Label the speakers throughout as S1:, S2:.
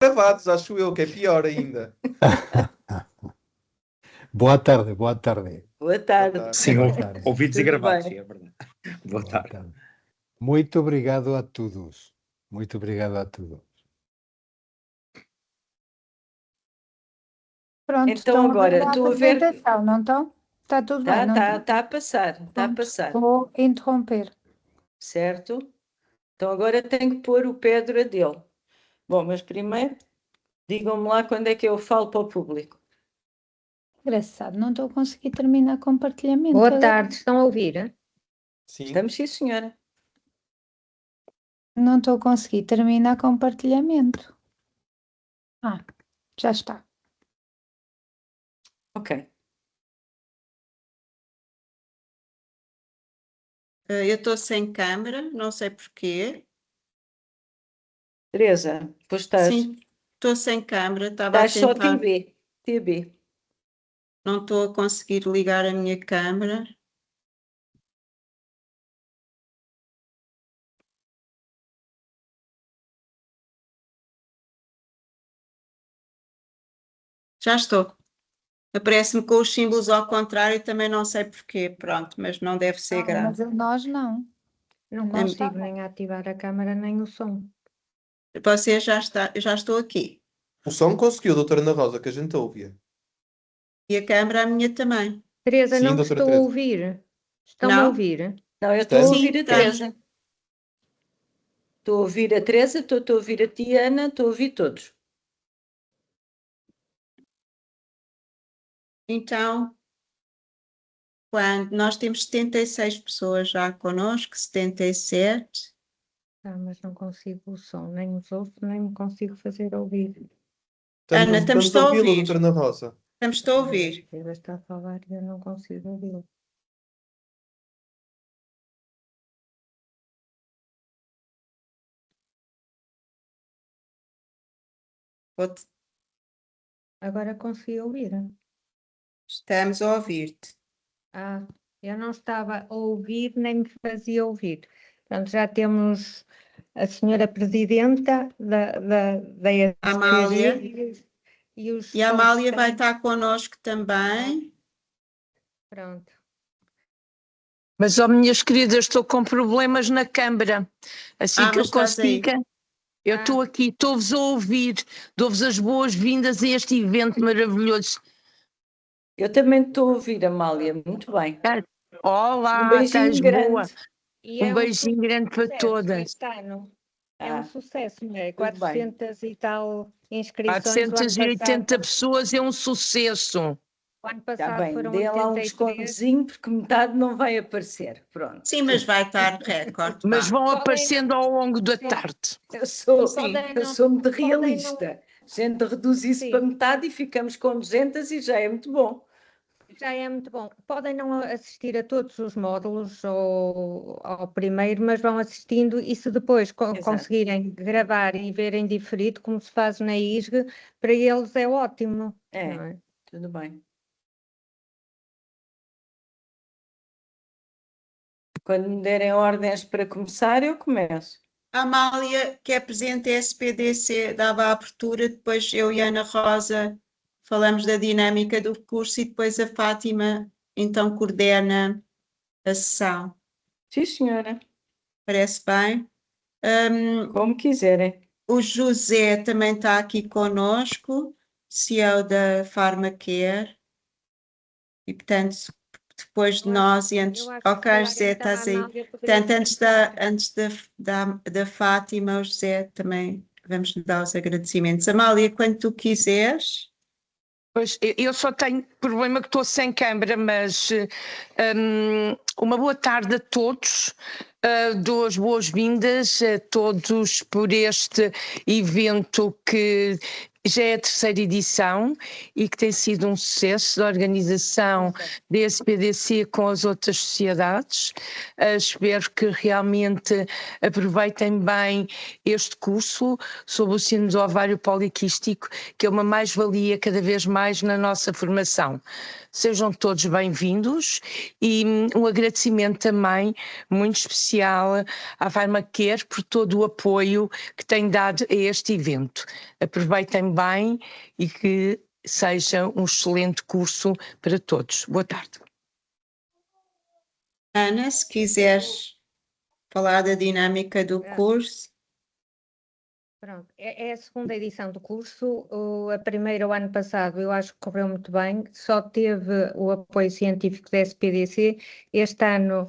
S1: gravados, acho eu, que é pior ainda.
S2: Boa tarde, boa tarde.
S3: Boa
S1: Boa
S3: tarde.
S1: tarde.
S4: Sim,
S2: Boa tarde.
S4: ouvidos e
S3: Tudo
S4: gravados,
S3: bem.
S4: é verdade. Boa
S2: Boa
S4: tarde.
S2: tarde. Muito obrigado a todos. Muito obrigado a todos.
S5: Pronto,
S3: Então
S5: estão
S3: agora,
S5: a ver a
S3: estou a ver.
S5: apresentação, não estão? Está tudo bem, não está?
S3: Está a passar, está a
S5: Pronto,
S3: passar,
S5: vou interromper.
S3: certo? Então agora tenho que pôr o Pedro a dele. Bom, mas primeiro, digam-me lá quando é que eu falo para o público.
S5: Engraçado, não estou a conseguir terminar compartilhamento.
S6: Boa tarde, estão a ouvir?
S1: Sim.
S3: Estamos, sim, senhora.
S5: Não estou a conseguir terminar compartilhamento. Ah, já está.
S3: Ok.
S7: Eu estou sem câmera, não sei porquê.
S3: Teresa, pois estás.
S7: Sim, estou sem câmera, estava a
S3: Estás só
S7: tentar.
S3: TB.
S7: Não estou a conseguir ligar a minha câmera. Já estou. Aparece-me com os símbolos ao contrário, também não sei porquê. Pronto, mas não deve ser
S5: Não,
S7: grave.
S5: mas a nós não.
S6: Não
S5: Não está
S6: consigo nem ativar a câmara nem o som.
S7: Você já estou aqui.
S1: O som conseguiu, doutora Ana Rosa, que a gente ouvia.
S7: E a câmera a minha também.
S6: Teresa,
S1: Sim,
S6: não te
S1: doutora
S6: estou a
S1: Teresa.
S6: ouvir. Estão-me a
S7: Não?
S6: ouvir?
S3: Não, eu estou a
S1: Estamos?
S3: ouvir a
S7: Sim,
S3: Teresa. Estou a ouvir a Teresa, estou a ouvir a Tiana, estou a ouvir todos.
S7: Então, quando nós temos 76 pessoas já connosco, 77.
S6: Ah, mas não consigo o som, nem os ouço, nem me consigo fazer ouvir.
S7: Ana, estamos a
S1: ouvi-la,
S7: ouvir.
S1: doutora Ana Rosa.
S7: Estamos a ouvir.
S6: Ela está a falar e eu não consigo ouvir.
S7: Vou-te-
S6: Agora consegui ouvir.
S7: Estamos a ouvir-te.
S6: Ah, eu não estava a ouvir nem me fazia ouvir. Portanto, já temos a senhora Presidenta da
S7: Amália.
S6: SPG e os
S7: E a Amália vai
S6: constantes.
S7: estar connosco também.
S6: Pronto.
S8: Mas, ó, minhas queridas, estou com problemas na câmara. Assim que eu
S7: Mas estás aí.
S8: consiga, eu estou aqui, estou-vos a ouvir, dou-vos as boas-vindas a este evento maravilhoso.
S3: Eu também estou a ouvir, Amália, muito bem.
S8: Olá,
S3: Um beijinho
S8: estás
S3: grande.
S8: boa?
S6: E
S8: Um beijinho grande para
S6: sucesso
S8: todas.
S6: este ano. É
S3: Ah,
S6: um sucesso, não é?
S3: tudo bem.
S6: 400 e tal inscrições. O ano
S8: 480
S6: passado,
S8: pessoas é um sucesso.
S6: o ano
S3: Está
S6: passado
S3: bem,
S6: foram
S3: dê lá um
S6: 83.
S3: descontozinho porque metade não vai aparecer. Pronto.
S7: Sim, mas vai estar recorde.
S8: Mas
S7: vá.
S8: vão
S6: Podem-
S8: aparecendo ao longo da
S6: Sim.
S8: tarde.
S3: Eu sou
S6: Podem
S3: muito
S6: podem
S3: realista. A gente reduz isso
S6: Sim.
S3: para metade e ficamos com 200 e já é muito bom.
S6: Já é muito bom. Podem não assistir a todos os módulos ou ao primeiro, mas vão assistindo e se depois
S3: Exato.
S6: conseguirem gravar e verem diferido, como se faz na ISG, para eles é ótimo. Não
S3: É,
S6: é?
S3: tudo bem. Quando me derem ordens para começar, eu começo.
S7: A Amália, que é presidente da SPDC, dava a abertura, depois eu e a Ana Rosa falamos da dinâmica do curso e depois a Fátima então coordena a sessão.
S3: Sim, senhora.
S7: Parece bem?
S3: Como quiserem.
S7: O José também está aqui conosco, CEO da Pharmacare, e portanto, depois de nós e antes.
S6: Eu acho que se
S7: Ok,
S6: calhar
S7: José,
S6: então a
S7: estás aí.
S6: Amália poderia
S7: Portanto, antes
S6: começar.
S7: da Fátima, o José também vamos lhe dar os agradecimentos. Amália, quando tu quiseres.
S8: Pois, eu só tenho problema que estou sem câmara, mas uma boa tarde a todos, dou as boas-vindas a todos por este evento que já é a terceira edição e que tem sido um sucesso da organização da SPDC com as outras sociedades. Espero que realmente aproveitem bem este curso sobre o síndrome do ovário poliquístico, que é uma mais-valia cada vez mais na nossa formação. Sejam todos bem-vindos e um agradecimento também muito especial à Pharmacare por todo o apoio que tem dado a este evento. Aproveitem bem e que seja um excelente curso para todos. Boa tarde.
S7: Ana, se quiseres falar da dinâmica do curso.
S6: Pronto, é a segunda edição do curso. A primeira, o ano passado, eu acho que correu muito bem, só teve o apoio científico da SPDC. Este ano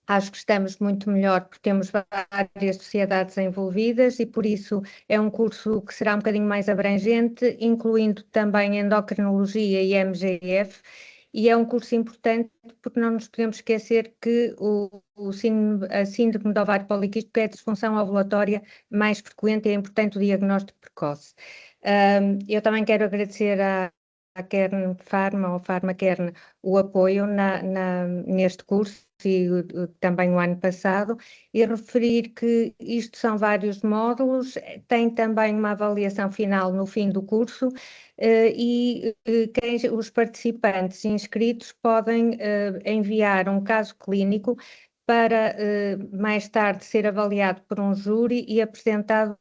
S6: acho que estamos muito melhor porque temos várias sociedades envolvidas e por isso é um curso que será um bocadinho mais abrangente, incluindo também endocrinologia e MGF, e é um curso importante porque não nos podemos esquecer que a síndrome do ovário poliquístico é a disfunção ovulatória mais frequente e é importante o diagnóstico precoce. Eu também quero agradecer à Kern Pharma, ou Pharmacare, o apoio neste curso e também o ano passado, e referir que isto são vários módulos, tem também uma avaliação final no fim do curso os participantes inscritos podem enviar um caso clínico para mais tarde ser avaliado por um júri e apresentado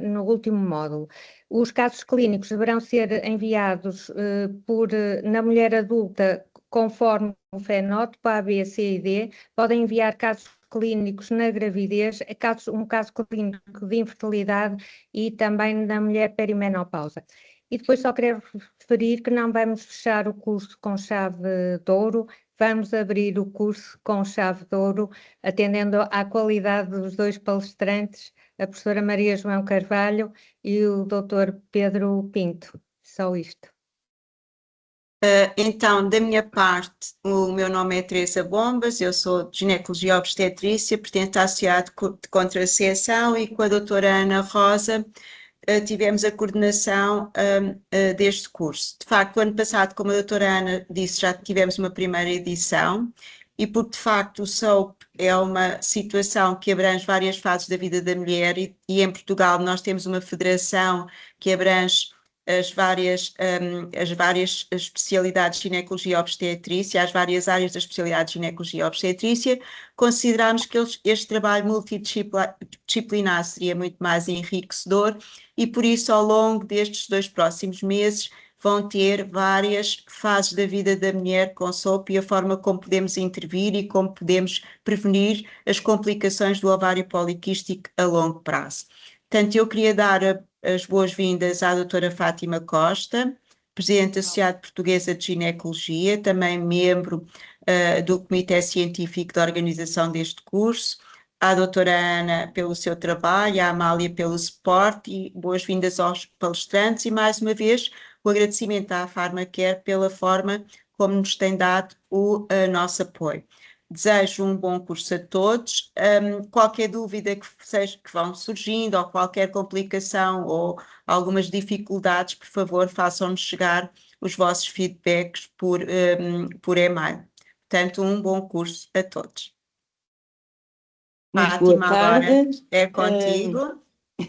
S6: no último módulo. Os casos clínicos deverão ser enviados na mulher adulta conforme o fenótipo A, B, C e D. Podem enviar casos clínicos na gravidez, um caso clínico de infertilidade e também na mulher perimenopausa. E depois só quero referir que não vamos fechar o curso com chave de ouro, vamos abrir o curso com chave de ouro, atendendo à qualidade dos dois palestrantes, a professora Maria João Carvalho e o doutor Pedro Pinto. Só isto.
S7: Então, da minha parte, o meu nome é Teresa Bombas, eu sou de ginecologia e obstetrícia, pertenço à Sociedade de Contracepção e com a doutora Ana Rosa tivemos a coordenação deste curso. De facto, o ano passado, como a doutora Ana disse, já tivemos uma primeira edição e porque de facto o SOAP é uma situação que abrange várias fases da vida da mulher e em Portugal nós temos uma federação que abrange as várias especialidades de ginecologia e obstetrícia, as várias áreas da especialidade de ginecologia e obstetrícia, consideramos que este trabalho multidisciplinar seria muito mais enriquecedor e por isso ao longo destes 2 próximos meses vão ter várias fases da vida da mulher com SOAP e a forma como podemos intervir e como podemos prevenir as complicações do ovário poliquístico a longo prazo. Portanto, eu queria dar as boas-vindas à doutora Fátima Costa, Presidente da Sociedade Portuguesa de Ginecologia, também membro do Comitê Científico da organização deste curso, à doutora Ana pelo seu trabalho, à Amália pelo suporte e boas-vindas aos palestrantes e mais uma vez o agradecimento à Pharmacare pela forma como nos tem dado o nosso apoio. Desejo um bom curso a todos. Qualquer dúvida que vão surgindo ou qualquer complicação ou algumas dificuldades, por favor, façam-nos chegar os vossos feedbacks por e-mail. Portanto, um bom curso a todos.
S3: Muito
S7: Fátima,
S3: boa tarde.
S7: agora é contigo.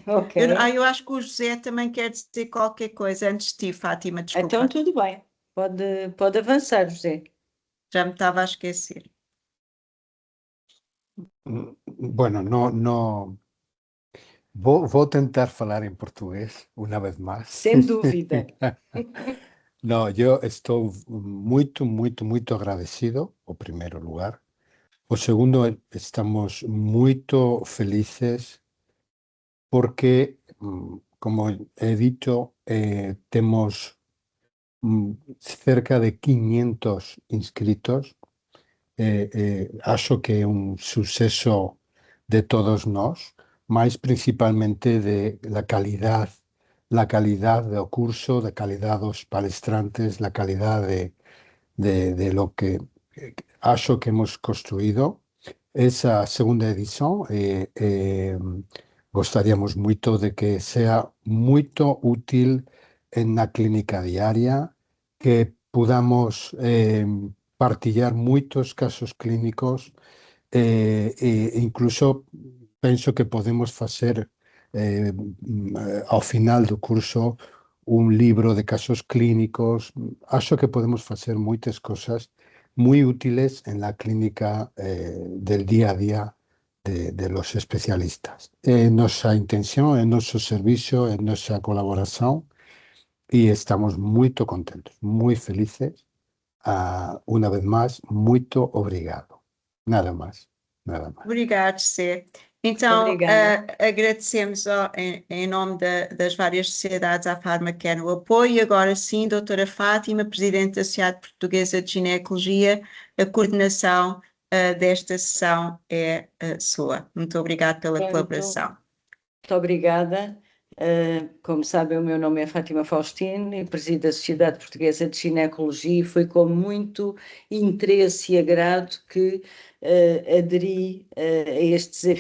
S3: Ok.
S7: Eu acho que o José também quer dizer qualquer coisa antes de ti, Fátima, desculpa.
S3: Então tudo bem. Pode avançar, José.
S7: Já me estava a esquecer.
S2: Bueno, no. Vou tentar falar em português uma vez mais.
S3: Sem dúvida.
S2: No, eu estou muito agradecido, o primeiro lugar. O segundo, estamos muito felizes porque, como he dicho, temos cerca de 500 inscritos. Acho que é un suceso de todos nós, mas principalmente de la calidad do curso, da calidad dos palestrantes, la calidad de lo que acho que hemos construído. Esa segunda edición gostaríamos moito de que sea moito útil na clínica diaria, que podamos partillar moitos casos clínicos, e incluso penso que podemos facer ao final do curso un libro de casos clínicos. Acho que podemos facer moitas cosas moi útiles en la clínica del día a día de los especialistas. Nosa intención, noso servicio, nosa colaboración, e estamos moito contentos, moi felices. Unha vez máis, moito obrigado. Nada máis, nada máis.
S7: Obrigado, José. Então,
S3: Obrigada.
S7: agradecemos em nome das várias sociedades à Pharmacare o apoio. E agora sim, doutora Fátima, Presidente da Sociedade Portuguesa de Ginecologia, a coordenação desta sessão é sua. Muito obrigada pela
S3: Muito.
S7: colaboração.
S3: Muito obrigada. Como sabem, o meu nome é Fátima Faustino e presido a Sociedade Portuguesa de Ginecologia, e foi com muito interesse e agrado que aderi a este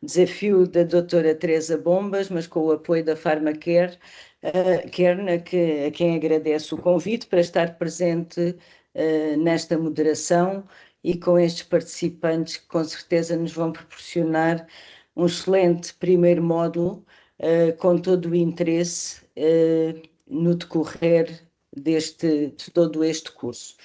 S3: desafio da doutora Teresa Bombas, mas com o apoio da Pharmacare, a quem agradeço o convite para estar presente nesta moderação e com estes participantes que com certeza nos vão proporcionar um excelente primeiro módulo, com todo o interesse no decorrer de todo este curso.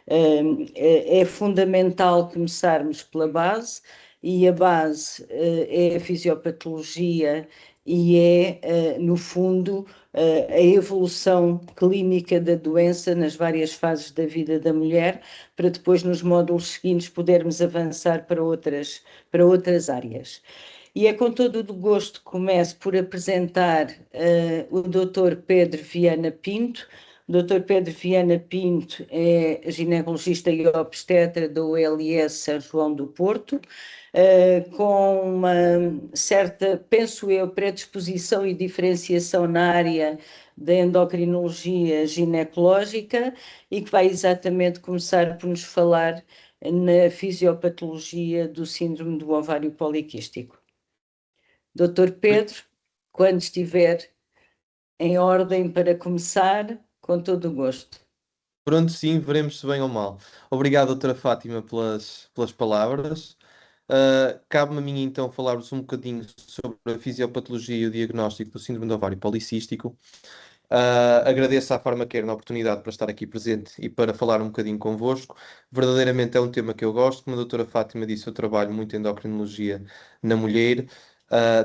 S3: É fundamental começarmos pela base, e a base é a fisiopatologia e é, no fundo, a evolução clínica da doença nas várias fases da vida da mulher, para depois, nos módulos seguintes, podermos avançar para outras áreas. E é com todo o gosto que começo por apresentar o Dr. Pedro Viana Pinto. O Dr. Pedro Viana Pinto é ginecologista e obstetra da ULS São João do Porto, com uma certa, penso eu, predisposição e diferenciação na área da endocrinologia ginecológica, e que vai exatamente começar por nos falar na fisiopatologia do síndrome do ovário poliquístico. Doutor Pedro, quando estiver em ordem para começar, com todo o gosto.
S1: Pronto, sim, veremos se bem ou mal. Obrigado, doutora Fátima, pelas palavras. Cabe-me a mim, então, falar-vos um bocadinho sobre a fisiopatologia e o diagnóstico do síndrome do ovário policístico. Agradeço à Pharmacare a oportunidade para estar aqui presente e para falar um bocadinho convosco. Verdadeiramente é um tema que eu gosto. Como a doutora Fátima disse, eu trabalho muito em endocrinologia na mulher.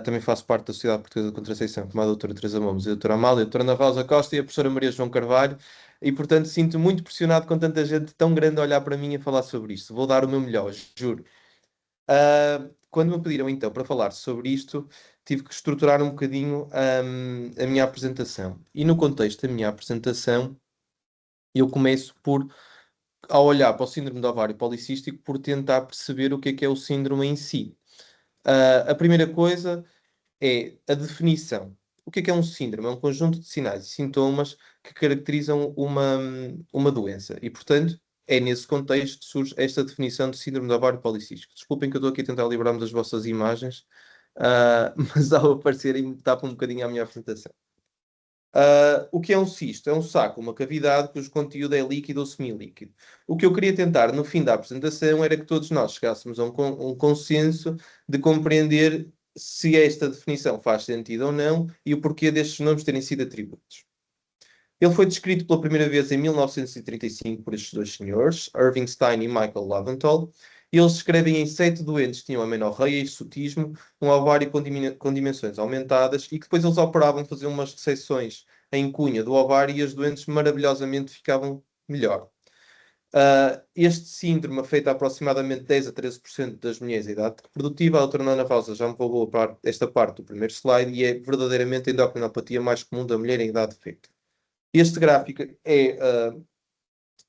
S1: Também faço parte da Sociedade Portuguesa de Contracepção, como a doutora Teresa Bombas, a doutora Amália, a doutora Ana Rosa Costa e a professora Maria João Carvalho, e portanto sinto muito pressionado com tanta gente tão grande a olhar para mim e a falar sobre isto. Vou dar o meu melhor, juro. Quando me pediram então para falar sobre isto, tive que estruturar um bocadinho a minha apresentação. E no contexto da minha apresentação, eu começo ao olhar para o síndrome do ovário policístico, por tentar perceber o que é o síndrome em si. A primeira coisa é a definição. O que é um síndrome? É um conjunto de sinais e sintomas que caracterizam uma doença. E, portanto, é nesse contexto que surge esta definição de síndrome do ovário policístico. Desculpem que eu estou aqui a tentar livrar-me das vossas imagens, mas ao aparecerem tapa um bocadinho a minha apresentação. O que é um cisto? É um saco, uma cavidade cujo conteúdo é líquido ou semilíquido. O que eu queria tentar no fim da apresentação era que todos nós chegássemos a um consenso de compreender se esta definição faz sentido ou não e o porquê destes nomes terem sido atribuídos. Ele foi descrito pela primeira vez em 1935 por estes dois senhores, Irving Stein e Michael Lowenthal, e eles descrevem em 7 doentes que tinham amenorreia e hirsutismo, um ovário com dimensões aumentadas, e que depois eles operavam, faziam umas ressecções em cunha do ovário e as doentes maravilhosamente ficavam melhor. Este síndrome afeta aproximadamente 10 a 13% das mulheres em idade reprodutiva. A doutora Ana Rosa já me roubou esta parte do primeiro slide, e é verdadeiramente a endocrinopatia mais comum da mulher em idade fértil. Este gráfico é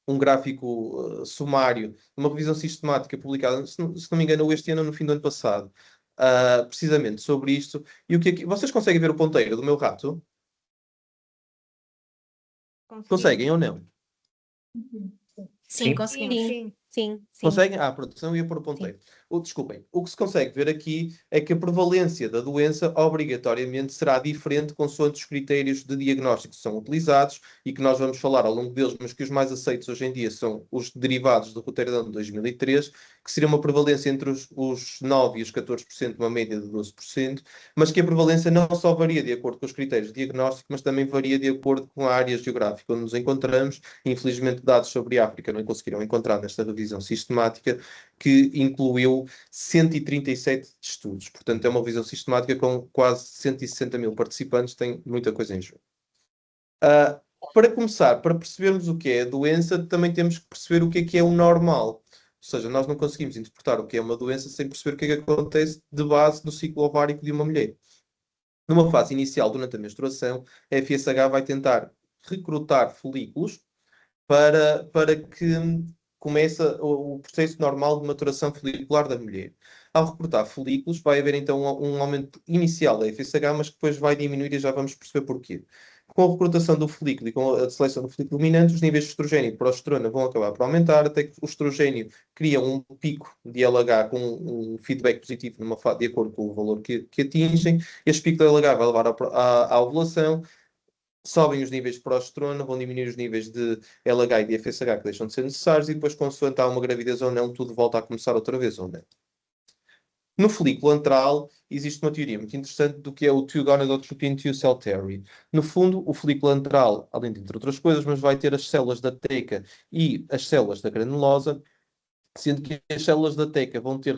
S1: um gráfico sumário, uma revisão sistemática publicada, se não me engano, este ano, no fim do ano passado, precisamente sobre isto. E o que é que... Vocês conseguem ver o ponteiro do meu rato? Conseguem ou não?
S4: Sim, conseguimos.
S6: Sim.
S1: Conseguem? Pronto, senão eu ia pôr o ponteiro. Desculpem, o que se consegue ver aqui é que a prevalência da doença obrigatoriamente será diferente consoante os critérios de diagnóstico que são utilizados e que nós vamos falar ao longo deles, mas que os mais aceitos hoje em dia são os derivados do Roterdão de 2003, que seria uma prevalência entre os 9% e os 14%, uma média de 12%, mas que a prevalência não só varia de acordo com os critérios de diagnóstico, mas também varia de acordo com a área geográfica onde nos encontramos. Infelizmente, dados sobre a África não conseguiram encontrar nesta revisão sistemática, que incluiu 137 estudos. Portanto, é uma revisão sistemática com quase 160 mil participantes, tem muita coisa em jogo. Para começar, para percebermos o que é a doença, também temos que perceber o que é o normal. Ou seja, nós não conseguimos interpretar o que é uma doença sem perceber o que é que acontece de base no ciclo ovárico de uma mulher. Numa fase inicial, durante a menstruação, a FSH vai tentar recrutar folículos para que comece o processo normal de maturação folicular da mulher. Ao recrutar folículos, vai haver então um aumento inicial da FSH, mas que depois vai diminuir e já vamos perceber porquê. Com a recrutação do folículo e com a seleção do folículo dominante, os níveis de estrogênio e progesterona vão acabar por aumentar, até que o estrogênio cria um pico de LH com um feedback positivo de acordo com o valor que atingem. Este pico de LH vai levar à ovulação, sobem os níveis de progesterona, vão diminuir os níveis de LH e de FSH que deixam de ser necessários e depois, consoante há uma gravidez ou não, tudo volta a começar outra vez ou não. No folículo antral, existe uma teoria muito interessante do que é o Two-Gonadotropin Two-Cell Theory. No fundo, o folículo antral, além de entre outras coisas, mas vai ter as células da teca e as células da granulosa, sendo que as células da teca vão ter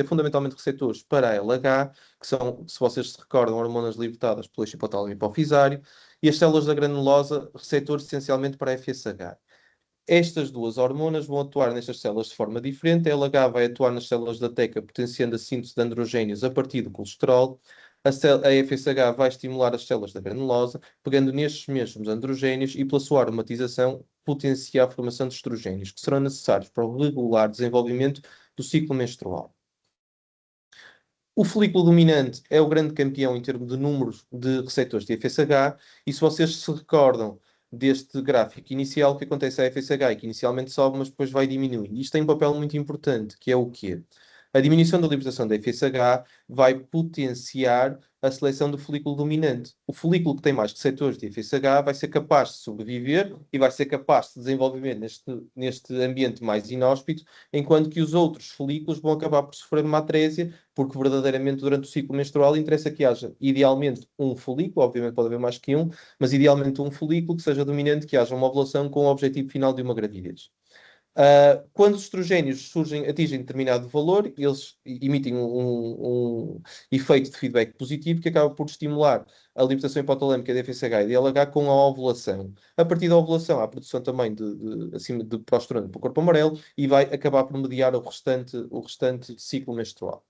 S1: fundamentalmente receptores para a LH, que são, se vocês se recordam, hormonas libertadas pelo hipotálamo hipofisário, e as células da granulosa, receptores essencialmente para a FSH. Estas duas hormonas vão atuar nestas células de forma diferente. A LH vai atuar nas células da teca, potenciando a síntese de androgénios a partir do colesterol. A FSH vai estimular as células da granulosa, pegando nestes mesmos androgénios e, pela sua aromatização, potenciar a formação de estrogénios, que serão necessários para o regular desenvolvimento do ciclo menstrual. O folículo dominante é o grande campeão em termos de números de receptores de FSH, e se vocês se recordam deste gráfico inicial, o que acontece à FSH é que inicialmente sobe, mas depois vai diminuindo. Isto tem um papel muito importante, que é o quê? A diminuição da libertação da FSH vai potenciar a seleção do folículo dominante. O folículo que tem mais receptores de FSH vai ser capaz de sobreviver e vai ser capaz de desenvolvimento neste ambiente mais inóspito, enquanto que os outros folículos vão acabar por sofrer uma atrésia, porque verdadeiramente durante o ciclo menstrual interessa que haja idealmente um folículo, obviamente pode haver mais que um, mas idealmente um folículo que seja dominante, que haja uma ovulação com o objetivo final de uma gravidez. Quando os estrogénios atingem determinado valor, eles emitem um efeito de feedback positivo que acaba por estimular a libertação hipotalâmica de FSH e de LH com a ovulação. A partir da ovulação, há a produção também acima de progesterona para o corpo amarelo e vai acabar por mediar o restante ciclo menstrual.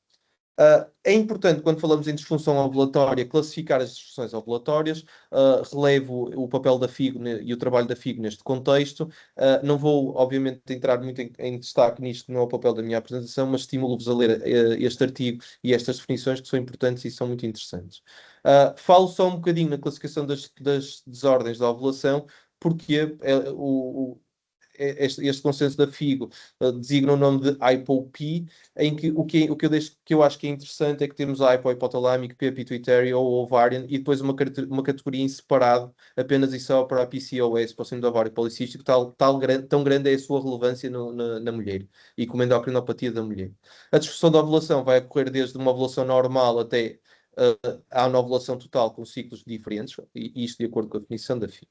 S1: É importante, quando falamos em disfunção ovulatória, classificar as disfunções ovulatórias. Relevo o papel da FIGO e o trabalho da FIGO neste contexto. Não vou, obviamente, entrar muito em destaque nisto, não é o papel da minha apresentação, mas estimulo-vos a ler este artigo e estas definições que são importantes e são muito interessantes. Falo só um bocadinho na classificação das desordens da ovulação, porque este consenso da FIGO designa o nome de HypoP, em que o que eu acho que é interessante é que temos a hipohipotalâmico, pituitary ou ovarian, e depois uma categoria em separado, apenas e só para a PCOS, para o síndrome do ovário policístico, tão grande é a sua relevância na mulher, e como endocrinopatia da mulher. A disfunção da ovulação vai ocorrer desde uma ovulação normal até à anovulação total, com ciclos diferentes, e isto de acordo com a definição da FIGO.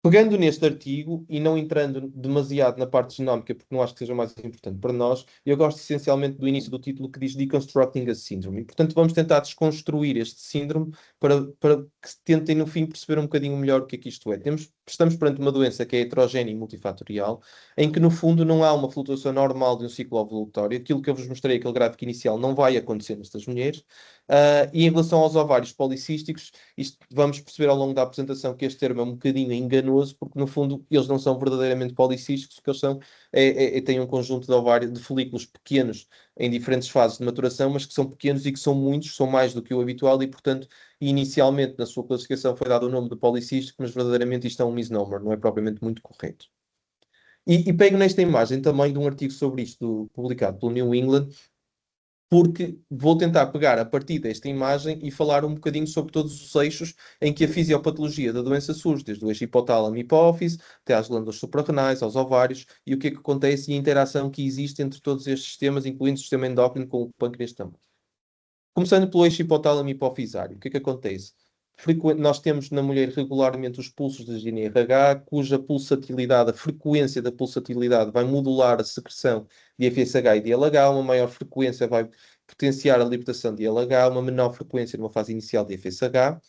S1: Pegando neste artigo e não entrando demasiado na parte genómica, porque não acho que seja mais importante para nós, eu gosto essencialmente do início do título que diz Deconstructing a Syndrome. E, portanto, vamos tentar desconstruir este síndrome para que tentem, no fim, perceber um bocadinho melhor o que é que isto é. Estamos perante uma doença que é heterogénea e multifatorial, em que, no fundo, não há uma flutuação normal de um ciclo ovulatório. Aquilo que eu vos mostrei, aquele gráfico inicial, não vai acontecer nestas mulheres. E em relação aos ovários policísticos, vamos perceber ao longo da apresentação que este termo é um bocadinho enganoso, porque no fundo eles não são verdadeiramente policísticos, o que eles são têm um conjunto de folículos pequenos em diferentes fases de maturação, mas que são pequenos e que são muitos, são mais do que o habitual e, portanto, inicialmente na sua classificação foi dado o nome de policístico, mas verdadeiramente isto é um misnomer, não é propriamente muito correto. E pego nesta imagem também de um artigo sobre isto publicado pelo New England, porque vou tentar pegar a partir desta imagem e falar um bocadinho sobre todos os eixos em que a fisiopatologia da doença surge, desde o eixo hipotálamo-hipófise, até às glândulas suprarrenais, aos ovários, e o que é que acontece e a interação que existe entre todos estes sistemas, incluindo o sistema endócrino com o pâncreas também. Começando pelo eixo hipotálamo-hipofisário, o que é que acontece? Nós temos na mulher regularmente os pulsos de GNRH, cuja pulsatilidade, a frequência da pulsatilidade vai modular a secreção de FSH e de LH, uma maior frequência vai potenciar a libertação de LH, uma menor frequência numa fase inicial de FSH.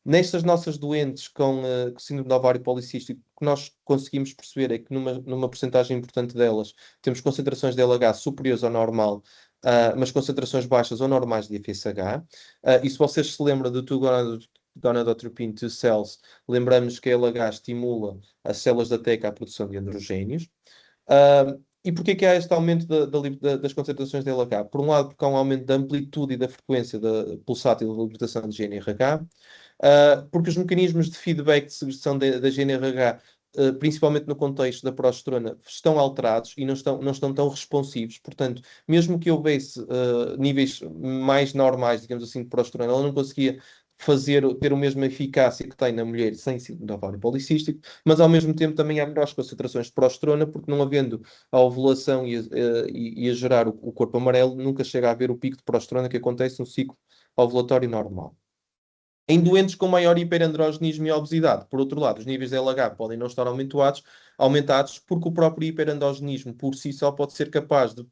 S1: Nestas nossas doentes com síndrome do ovário policístico, o que nós conseguimos perceber é que numa porcentagem importante delas temos concentrações de LH superiores ao normal, mas concentrações baixas ou normais de FSH. E se vocês se lembram do gonadotropin 2 cells, lembramos que a LH estimula as células da teca à produção de androgénios. E porquê que há este aumento das concentrações de LH? Por um lado, porque há um aumento da amplitude e da frequência pulsátil da libertação de GNRH, porque os mecanismos de feedback de secreção da GNRH, principalmente no contexto da progesterona, estão alterados e não estão tão responsivos. Portanto, mesmo que houvesse níveis mais normais, digamos assim, de progesterona, ela não conseguia ter a mesma eficácia que tem na mulher sem síndrome do ovário policístico, mas ao mesmo tempo também há menores concentrações de progesterona, porque não havendo a ovulação e a gerar o corpo amarelo, nunca chega a haver o pico de progesterona que acontece no ciclo ovulatório normal. Em doentes com maior hiperandrogenismo e obesidade, por outro lado, os níveis de LH podem não estar aumentados porque o próprio hiperandrogenismo por si só pode ser capaz de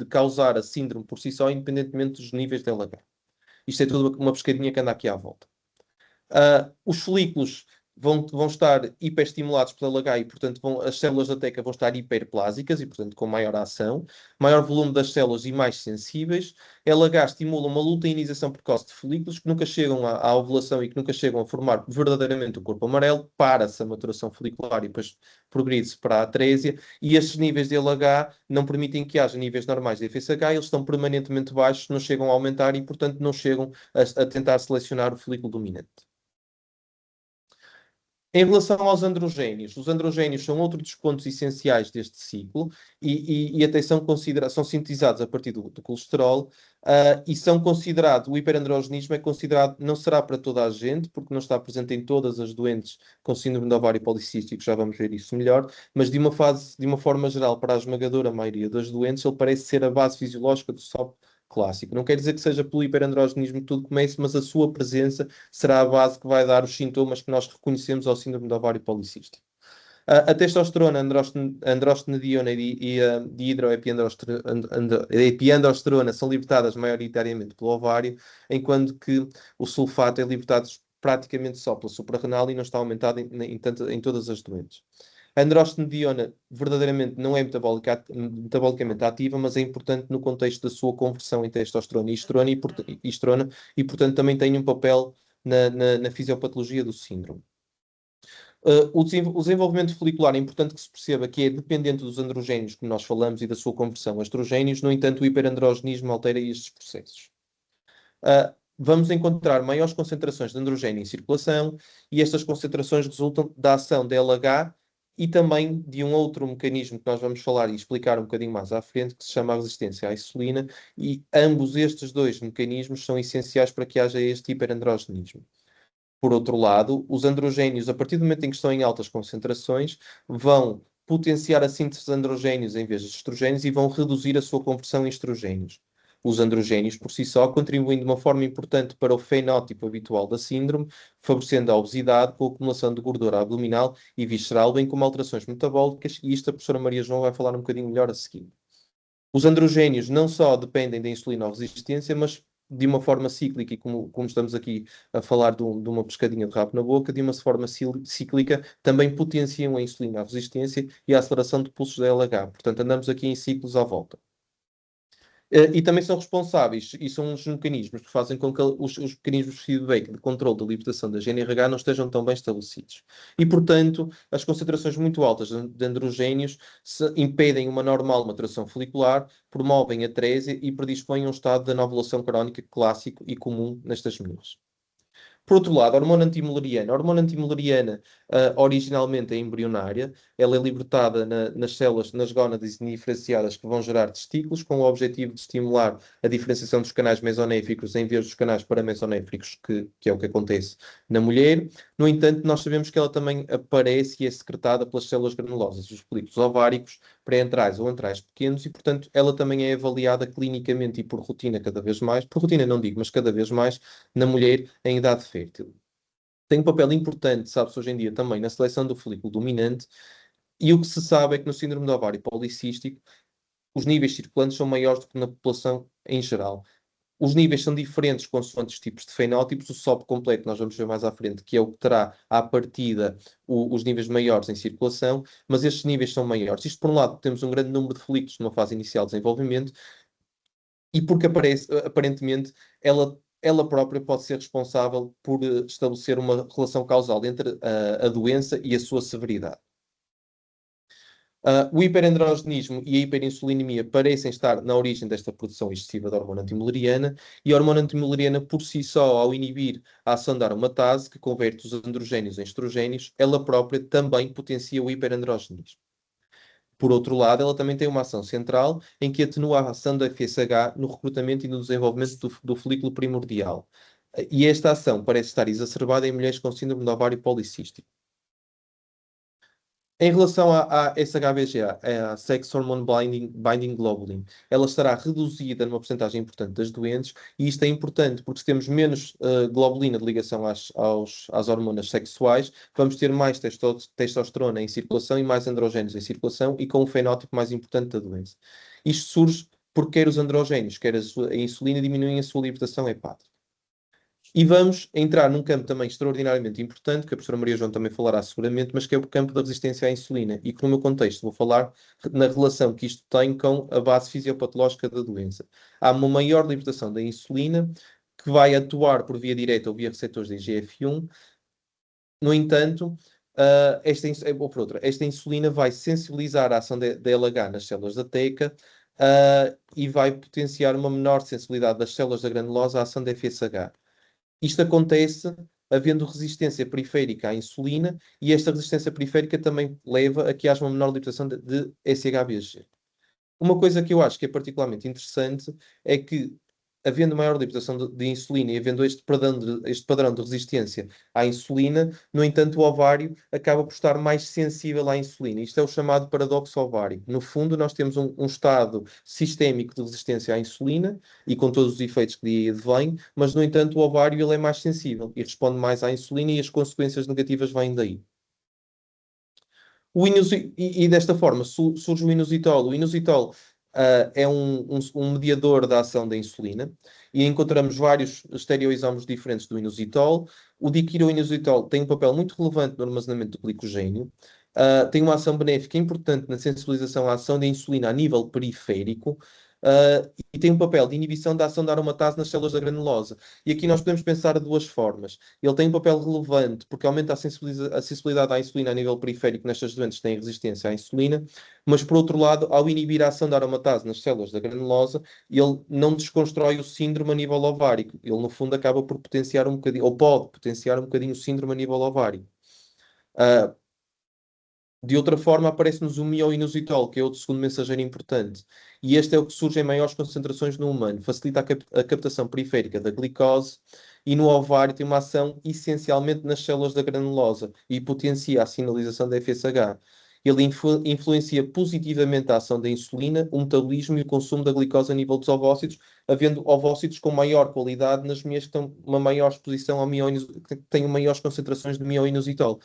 S1: causar a síndrome por si só, independentemente dos níveis de LH. Isto é tudo uma pescadinha que anda aqui à volta. Os folículos vão estar hiperestimulados pela LH e, portanto, as células da teca vão estar hiperplásicas e, portanto, com maior ação, maior volume das células e mais sensíveis. LH estimula uma luteinização precoce de folículos que nunca chegam à ovulação e que nunca chegam a formar verdadeiramente o corpo amarelo, para-se a maturação folicular e depois progride-se para a atrésia, e estes níveis de LH não permitem que haja níveis normais de FSH, eles estão permanentemente baixos, não chegam a aumentar e, portanto, não chegam a tentar selecionar o folículo dominante. Em relação aos androgénios, os androgénios são outro dos pontos essenciais deste ciclo e até são sintetizados a partir do colesterol e são considerados, o hiperandrogenismo é considerado, não será para toda a gente, porque não está presente em todas as doentes com síndrome do ovário policístico, já vamos ver isso melhor, mas de uma forma geral, para a esmagadora maioria das doentes, ele parece ser a base fisiológica do SOP clássico. Não quer dizer que seja pelo hiperandrogenismo que tudo comece, mas a sua presença será a base que vai dar os sintomas que nós reconhecemos ao síndrome do ovário policístico. A testosterona, androstenediona e dihidroepiandrosterona são libertadas maioritariamente pelo ovário, enquanto que o sulfato é libertado praticamente só pela suprarrenal e não está aumentado em todas as doentes. A androstenediona verdadeiramente não é metabolicamente ativa, mas é importante no contexto da sua conversão em testosterona e estrona e portanto, também tem um papel na fisiopatologia do síndrome. O desenvolvimento folicular é importante que se perceba que é dependente dos androgénios que nós falamos e da sua conversão a estrogénios, no entanto, o hiperandrogenismo altera estes processos. Vamos encontrar maiores concentrações de androgénio em circulação e estas concentrações resultam da ação da LH e também de um outro mecanismo que nós vamos falar e explicar um bocadinho mais à frente, que se chama a resistência à insulina, e ambos estes dois mecanismos são essenciais para que haja este hiperandrogenismo. Por outro lado, os androgénios, a partir do momento em que estão em altas concentrações, vão potenciar a síntese de androgénios em vez de estrogénios e vão reduzir a sua conversão em estrogénios. Os androgénios, por si só, contribuem de uma forma importante para o fenótipo habitual da síndrome, favorecendo a obesidade com a acumulação de gordura abdominal e visceral, bem como alterações metabólicas, e isto a professora Maria João vai falar um bocadinho melhor a seguir. Os androgénios não só dependem da insulinoresistência, mas de uma forma cíclica, e como estamos aqui a falar de uma pescadinha de rabo na boca, de uma forma cíclica, também potenciam a insulinoresistência e a aceleração de pulsos da LH. Portanto, andamos aqui em ciclos à volta. E também são responsáveis, e são os mecanismos que fazem com que os mecanismos de feedback de controle da libertação da GNRH não estejam tão bem estabelecidos. E, portanto, as concentrações muito altas de androgénios impedem uma normal maturação folicular, promovem a atrésia e predispõem a um estado de anovulação crónica clássico e comum nestas mulheres. Por outro lado, a hormona antimileriana. A hormona antimileriana, originalmente é embrionária, ela é libertada nas células, nas gónadas indiferenciadas que vão gerar testículos, com o objetivo de estimular a diferenciação dos canais mesonéfricos em vez dos canais paramesonéfricos, que é o que acontece na mulher. No entanto, nós sabemos que ela também aparece e é secretada pelas células granulosas, os folículos ováricos, pré-antrais ou antrais pequenos, e, portanto, ela também é avaliada clinicamente e por rotina cada vez mais, por rotina não digo, mas cada vez mais, na mulher em idade fértil. Tem um papel importante, sabe-se hoje em dia, também na seleção do folículo dominante, e o que se sabe é que no síndrome do ovário policístico os níveis circulantes são maiores do que na população em geral. Os níveis são diferentes consoante os tipos de fenótipos. O SOP completo, nós vamos ver mais à frente, que é o que terá à partida os níveis maiores em circulação, mas estes níveis são maiores. Isto, por um lado, temos um grande número de folículos numa fase inicial de desenvolvimento, e porque aparentemente ela própria pode ser responsável por estabelecer uma relação causal entre a doença e a sua severidade. O hiperandrogenismo e a hiperinsulinemia parecem estar na origem desta produção excessiva da hormona antimileriana, e a hormona antimileriana, por si só, ao inibir a ação da aromatase, que converte os androgénios em estrogénios, ela própria também potencia o hiperandrogenismo. Por outro lado, ela também tem uma ação central em que atenua a ação da FSH no recrutamento e no desenvolvimento do folículo primordial. E esta ação parece estar exacerbada em mulheres com síndrome do ovário policístico. Em relação à SHBG, a Sex Hormone Binding Globulin, ela estará reduzida numa porcentagem importante das doentes, e isto é importante porque se temos menos globulina de ligação às hormonas sexuais, vamos ter mais testosterona em circulação e mais androgénios em circulação, e com um fenótipo mais importante da doença. Isto surge porque quer os androgénios, quer a insulina diminuem a sua libertação hepática. E vamos entrar num campo também extraordinariamente importante, que a professora Maria João também falará seguramente, mas que é o campo da resistência à insulina, e que no meu contexto vou falar na relação que isto tem com a base fisiopatológica da doença. Há uma maior libertação da insulina, que vai atuar por via direta ou via receptores de IGF-1. No entanto, esta insulina vai sensibilizar a ação da LH nas células da teca, e vai potenciar uma menor sensibilidade das células da granulosa à ação da FSH. Isto acontece havendo resistência periférica à insulina, e esta resistência periférica também leva a que haja uma menor libertação de SHBG. Uma coisa que eu acho que é particularmente interessante é que, havendo maior libertação de insulina e havendo este padrão de resistência à insulina, no entanto, o ovário acaba por estar mais sensível à insulina. Isto é o chamado paradoxo ovárico. No fundo, nós temos um estado sistémico de resistência à insulina, e com todos os efeitos que daí advêm, mas, no entanto, o ovário ele é mais sensível e responde mais à insulina, e as consequências negativas vêm daí. E desta forma surge o inositol. O inositol é um mediador da ação da insulina, e encontramos vários estereoisómeros diferentes do inositol. O diquiroinositol tem um papel muito relevante no armazenamento do glicogênio, tem uma ação benéfica importante na sensibilização à ação da insulina a nível periférico, e tem um papel de inibição da ação da aromatase nas células da granulosa. E aqui nós podemos pensar de duas formas. Ele tem um papel relevante porque aumenta a sensibilidade à insulina a nível periférico nestas doentes que têm resistência à insulina, mas, por outro lado, ao inibir a ação da aromatase nas células da granulosa, ele não desconstrói o síndrome a nível ovárico. Ele, no fundo, acaba por potenciar um bocadinho, ou pode potenciar um bocadinho o síndrome a nível ovárico. De outra forma, aparece-nos o mioinositol, que é outro segundo mensageiro importante. E este é o que surge em maiores concentrações no humano. Facilita a captação periférica da glicose, e no ovário tem uma ação essencialmente nas células da granulosa e potencia a sinalização da FSH. Ele influencia positivamente a ação da insulina, o metabolismo e o consumo da glicose a nível dos ovócitos, havendo ovócitos com maior qualidade nas mulheres que têm uma maior exposição ao que têm maiores concentrações de mioinositol.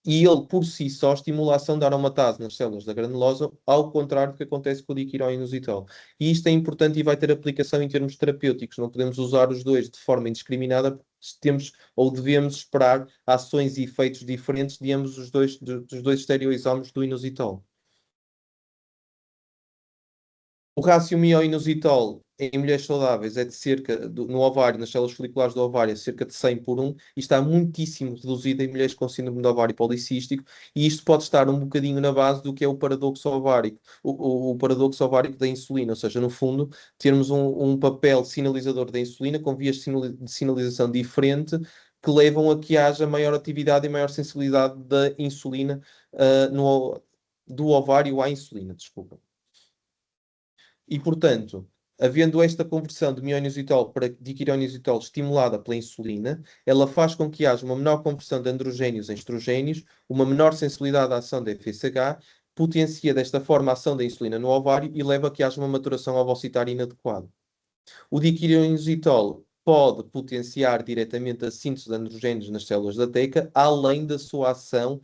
S1: E ele, por si só, estimula a ação da aromatase nas células da granulosa, ao contrário do que acontece com o diquiroinositol. E isto é importante e vai ter aplicação em termos terapêuticos. Não podemos usar os dois de forma indiscriminada, porque temos ou devemos esperar ações e efeitos diferentes de ambos dos dois estereoisómeros do inositol. O rácio mioinositol em mulheres saudáveis é de no ovário, nas células foliculares do ovário, é cerca de 100/1, e está muitíssimo reduzido em mulheres com síndrome de ovário policístico, e isto pode estar um bocadinho na base do que é o paradoxo ovárico, o paradoxo ovárico da insulina, ou seja, no fundo, termos um papel sinalizador da insulina com vias de sinalização diferente, que levam a que haja maior atividade e maior sensibilidade da insulina, do ovário à insulina, desculpa. E, portanto, havendo esta conversão de mioinositol para diquirioinositol estimulada pela insulina, ela faz com que haja uma menor conversão de androgénios em estrogénios, uma menor sensibilidade à ação da FSH, potencia desta forma a ação da insulina no ovário e leva a que haja uma maturação ovocitária inadequada. O diquirioinositol pode potenciar diretamente a síntese de androgénios nas células da teca, além da sua ação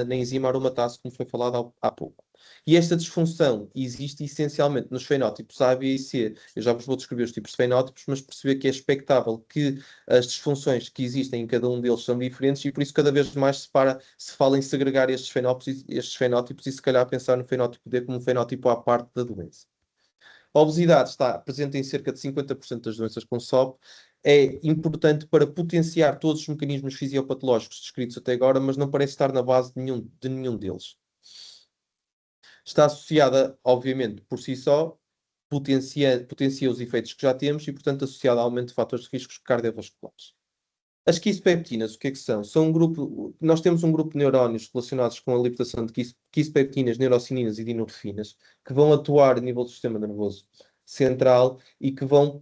S1: na enzima aromatase, como foi falado há pouco. E esta disfunção existe essencialmente nos fenótipos A, B e C. Eu já vos vou descrever os tipos de fenótipos, mas perceber que é expectável que as disfunções que existem em cada um deles são diferentes e por isso cada vez mais se fala em segregar estes fenótipos e se calhar pensar no fenótipo D como um fenótipo à parte da doença. A obesidade está presente em cerca de 50% das doenças com SOP. É importante para potenciar todos os mecanismos fisiopatológicos descritos até agora, mas não parece estar na base de nenhum deles. Está associada, obviamente, por si só, potencia os efeitos que já temos e, portanto, associada ao aumento de fatores de riscos cardiovasculares. As quispeptinas, o que é que são? Nós temos um grupo de neurónios relacionados com a libertação de quispeptinas, neurocininas e dinorfinas, que vão atuar a nível do sistema nervoso central e que vão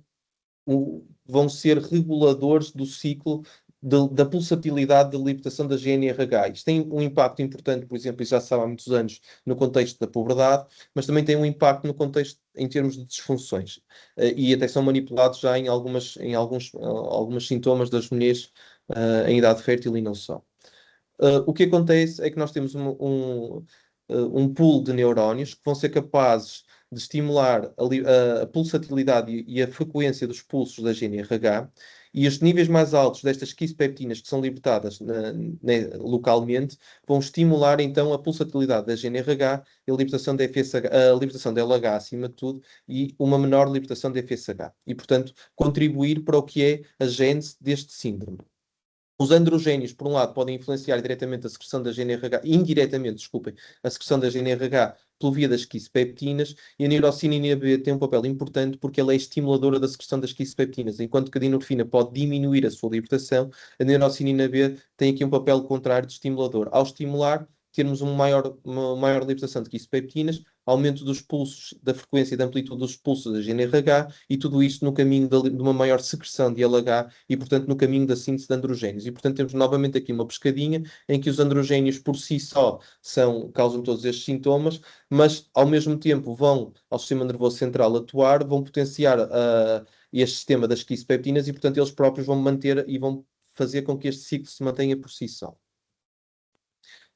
S1: ser reguladores do ciclo da pulsatilidade da libertação da GNRH. Isto tem um impacto importante, por exemplo, e já se sabe há muitos anos, no contexto da puberdade, mas também tem um impacto no contexto em termos de disfunções. E até são manipulados já em alguns sintomas das mulheres em idade fértil e não só. O que acontece é que nós temos um pool de neurónios que vão ser capazes de estimular a pulsatilidade e a frequência dos pulsos da GNRH, e os níveis mais altos destas quispeptinas que são libertadas localmente vão estimular então a pulsatilidade da GNRH, a libertação da FSH, a libertação da LH acima de tudo e uma menor libertação da FSH. E, portanto, contribuir para o que é a gênese deste síndrome. Os androgénios, por um lado, podem influenciar diretamente a secreção da GNRH, indiretamente, desculpem, a secreção da GNRH pela via das quispeptinas, e a neurocinin B tem um papel importante porque ela é estimuladora da secreção das quispeptinas. Enquanto que a dinorfina pode diminuir a sua libertação, a neurocinin B tem aqui um papel contrário de estimulador. Ao estimular, termos uma maior libertação de quispeptinas, aumento dos pulsos, da frequência e da amplitude dos pulsos da GNRH, e tudo isto no caminho de uma maior secreção de LH e, portanto, no caminho da síntese de androgénios. E, portanto, temos novamente aqui uma pescadinha em que os androgénios por si só causam todos estes sintomas, mas, ao mesmo tempo, vão ao sistema nervoso central atuar, vão potenciar este sistema das quispeptinas e, portanto, eles próprios vão manter e vão fazer com que este ciclo se mantenha por si só.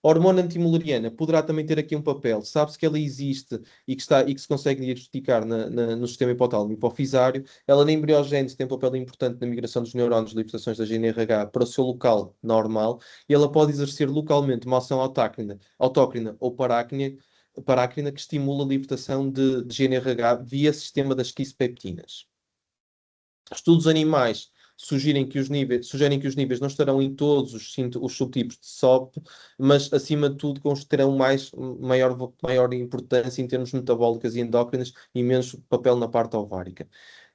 S1: A hormona antimuleriana poderá também ter aqui um papel. Sabe-se que ela existe e que se consegue diagnosticar no sistema hipotálamo hipofisário. Ela na embriogênese tem um papel importante na migração dos neurónios de libertações da GNRH para o seu local normal e ela pode exercer localmente uma ação autócrina ou parácrina que estimula a libertação de GNRH via sistema das quispeptinas. Estudos animais sugerem que os níveis não estarão em todos os subtipos de SOP, mas acima de tudo terão maior importância em termos metabólicas e endócrinas e menos papel na parte ovárica.